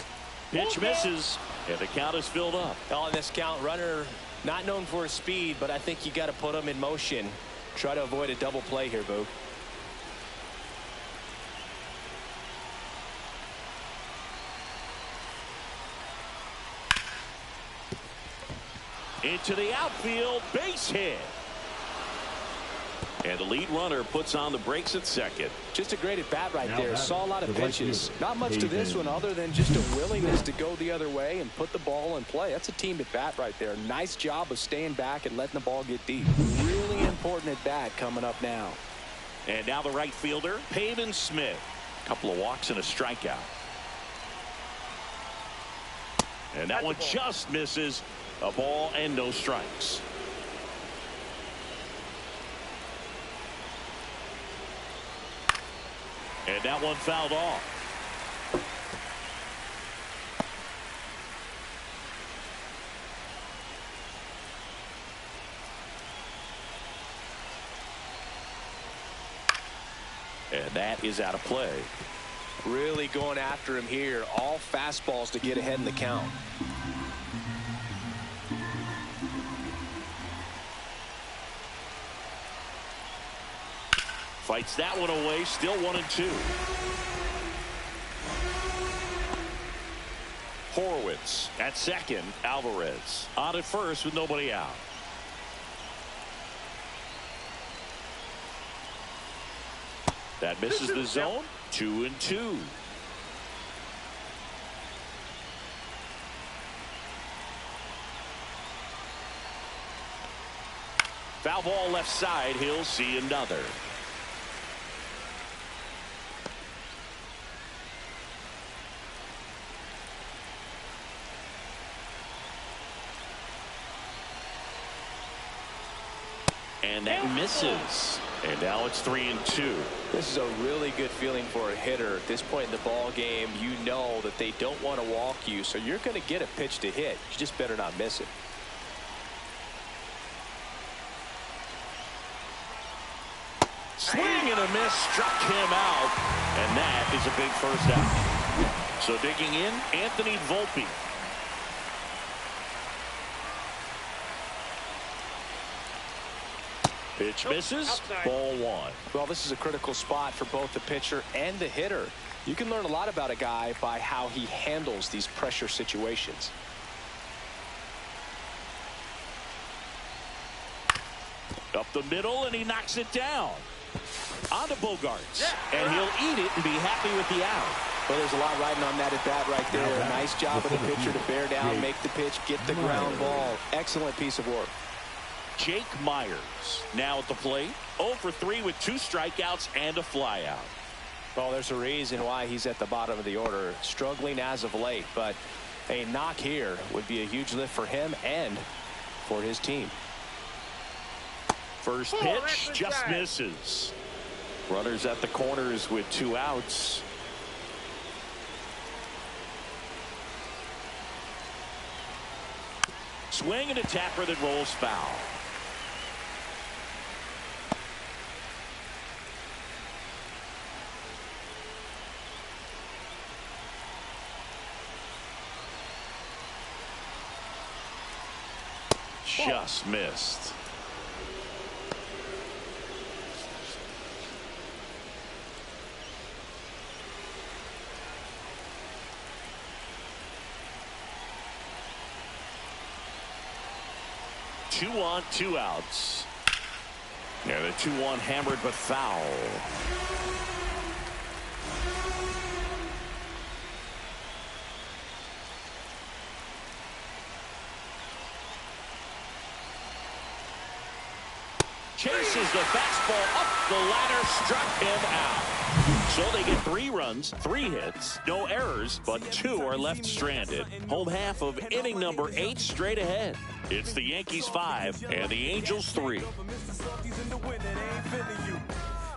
Pitch misses, and the count is filled up.
On this count, runner not known for his speed, but I think you got to put him in motion. Try to avoid a double play here, Boog.
Into the outfield, base hit. And the lead runner puts on the brakes at second.
Just a great at bat right there. Saw a lot of
the right
pitches.
fielder,
Not much to this
Hayden.
one other than just a willingness to go the other way and put the ball in play. That's a team at bat right there. Nice job of staying back and letting the ball get deep. Really important at bat coming up now.
And now the right fielder, Pavin Smith. A couple of walks and a strikeout. And that one just misses. A ball and no strikes. And that one fouled off. And that is out of play.
Really going after him here. All fastballs to get ahead in the count.
Fights that one away. Still 1 and 2. Horowitz at second. Alvarez on at first with nobody out. That misses the zone. 2 and 2. Foul ball left side. He'll see another. And that misses. And now it's 3 and 2.
This is a really good feeling for a hitter. At this point in the ball game, you know that they don't want to walk you, so you're going to get a pitch to hit. You just better not miss it.
Swing and a miss, struck him out, and that is a big first out. So digging in, Anthony Volpe. Pitch misses.
Outside.
Ball 1.
Well, this is a critical spot for both the pitcher and the hitter. You can learn a lot about a guy by how he handles these pressure situations.
Up the middle, and he knocks it down. On to Bogarts. And he'll eat it and be happy with the out.
Well, there's a lot riding on that at bat right there. Nice job of the pitcher to bear down, make the pitch, get the ground ball. Excellent piece of work.
Jake Myers now at the plate. 0 for 3 with 2 strikeouts and a flyout.
Well, there's a reason why he's at the bottom of the order. Struggling as of late, but a knock here would be a huge lift for him and for his team.
First pitch just misses. Runners at the corners with 2 outs. Swing and a tapper that rolls foul. Just missed. Two on, 2 outs. Yeah, the 2-1 hammered but foul. Chases the fastball up the ladder, struck him out. So they get 3 runs, 3 hits, no errors, but 2 are left stranded. Home half of inning number 8 straight ahead. It's the Yankees 5 and the Angels 3.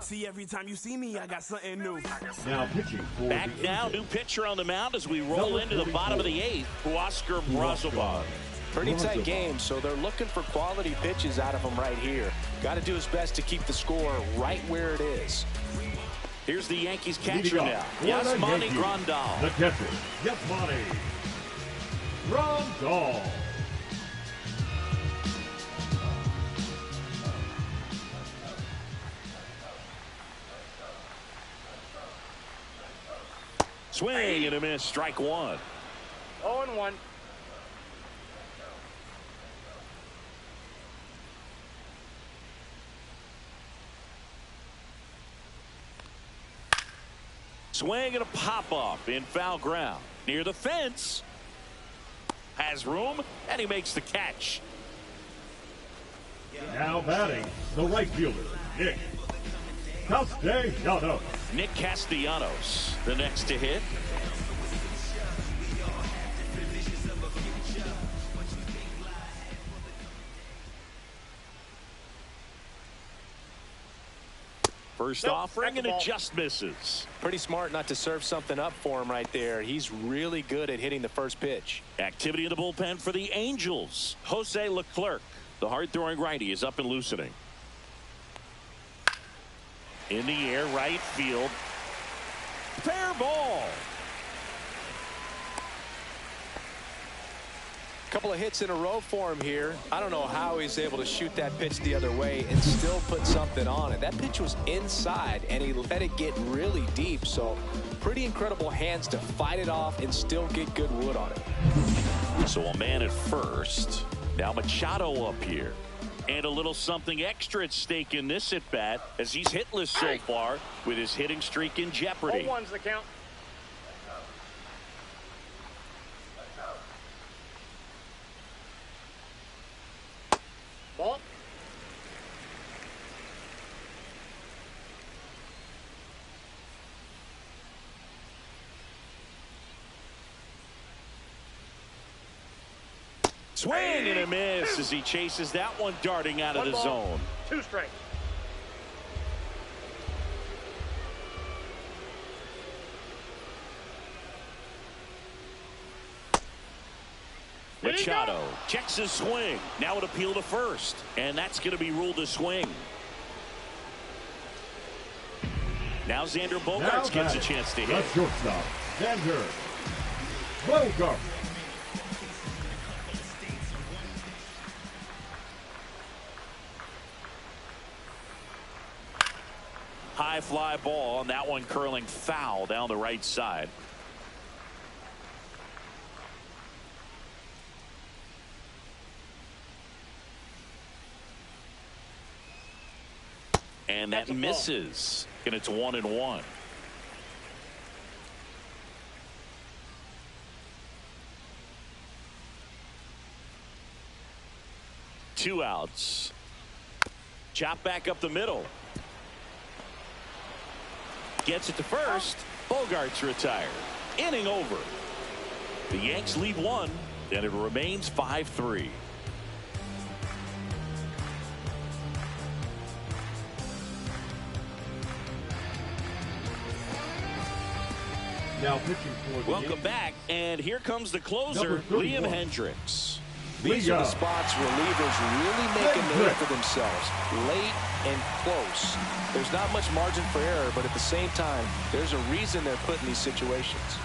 See, every time you see me, I got something new.
Now pitching for
Back
the
now, new pitcher on the mound as we roll into the bottom of the 8th, Huascar Brazoban.
Pretty tight game, so they're looking for quality pitches out of him right here. Got to do his best to keep the score right where it is.
Here's the Yankees catcher now, Yasmani Grandal.
The catcher, Yasmani Grandal.
Swing and a miss, strike 1.
0-1.
Swing and a pop-up in foul ground. Near the fence. Has room, and he makes the catch.
Now batting, the right fielder, Nick Castellanos.
Nick Castellanos, the next to hit. First offering, and it just misses.
Pretty smart not to serve something up for him right there. He's really good at hitting the first pitch.
Activity in the bullpen for the Angels. Jose Leclerc, the hard-throwing righty, is up and loosening. In the air, right field. Fair ball.
Couple of hits in a row for him here. I don't know how he's able to shoot that pitch the other way and still put something on it. That pitch was inside, and he let it get really deep. So pretty incredible hands to fight it off and still get good wood on it.
So a man at first. Now Machado up here. And a little something extra at stake in this at-bat as he's hitless so far with his hitting streak in jeopardy.
0-1's the count. Ball.
Swing and a miss as he chases that one darting out of the zone.
2 strikes.
Machado checks his swing. Now it appeal to first, and that's going to be ruled a swing. Now Xander Bogaerts gets a chance to hit.
The shortstop, Xander Bogaerts.
High fly ball, and that one curling foul down the right side. And that misses. And it's 1-1. Two outs. Chop back up the middle. Gets it to first. Bogart's retired. Inning over. The Yanks lead 1, and it remains 5-3.
Now pitching for the
Welcome
Yankees.
back, and here comes the closer, Liam Hendricks.
These are the spots relievers really make a name for themselves. Late and close. There's not much margin for error, but at the same time, there's a reason they're put in these situations.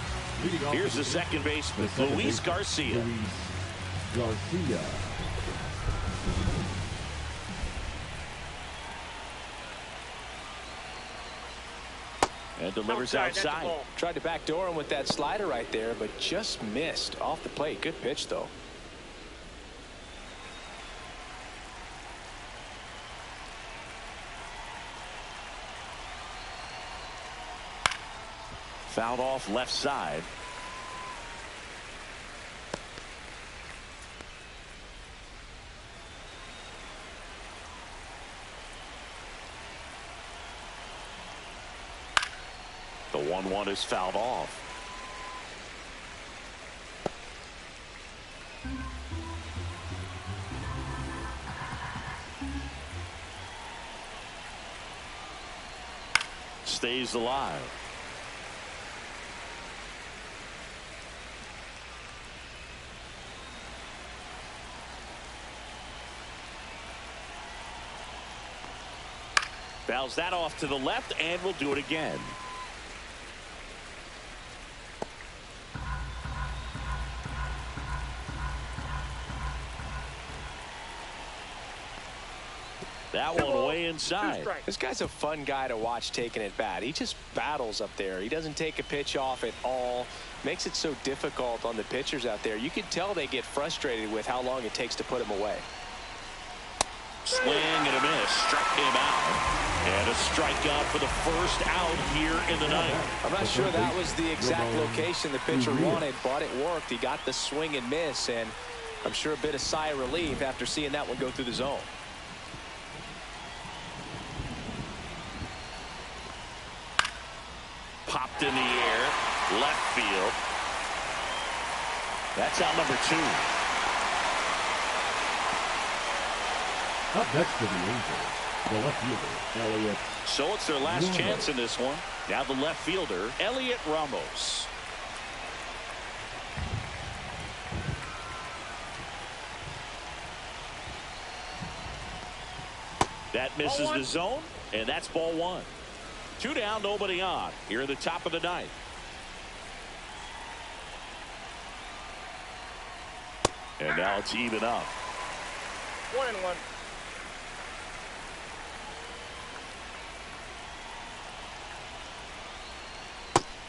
Here's the second baseman, Luis Garcia.
Luis Garcia.
And delivers outside.
Tried to backdoor him with that slider right there, but just missed off the plate. Good pitch, though.
Fouled off left side. The 1-1 is fouled off. Stays alive. Fouls that off to the left, and we'll do it again. That one way inside.
This guy's a fun guy to watch taking at bat. He just battles up there. He doesn't take a pitch off at all. Makes it so difficult on the pitchers out there. You can tell they get frustrated with how long it takes to put him away.
Swing and a miss. Struck him out. And a strikeout for the first out here in the ninth.
I'm not sure that was the exact location the pitcher wanted, but it worked. He got the swing and miss, and I'm sure a bit of sigh of relief after seeing that one go through the zone.
Popped in the air. Left field. That's out number 2.
Up next to the Angels, the left fielder, Elliott.
So it's their last chance in this one. Now the left fielder, Elliott Ramos. That misses the zone, and that's ball 1. 2 down, nobody on. Here at the top of the ninth. And now it's even up.
1-1.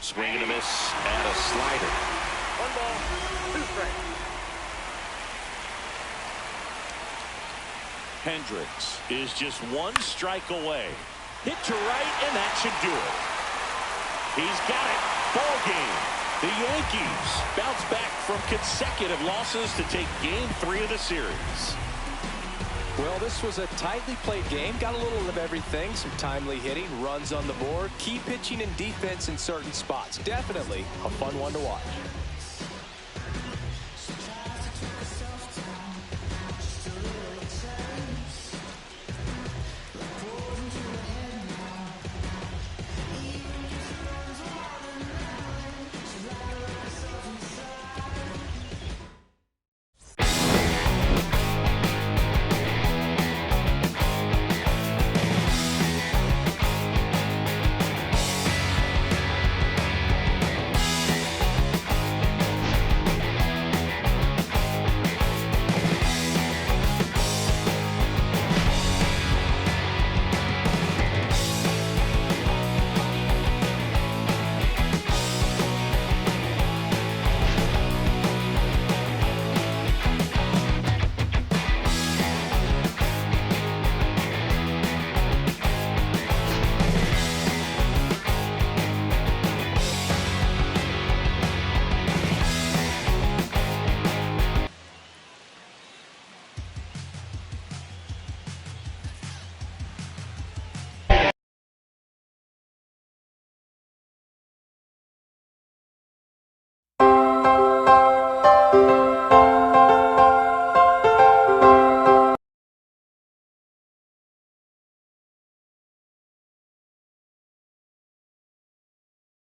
Swing and a miss and a slider.
1 ball, 2 strikes.
Hendricks is just 1 strike away. Hit to right, and that should do it. He's got it. Ball game. The Yankees bounce back from consecutive losses to take game 3 of the series.
Well, this was a tightly played game. Got a little of everything. Some timely hitting, runs on the board, key pitching and defense in certain spots. Definitely a fun one to watch.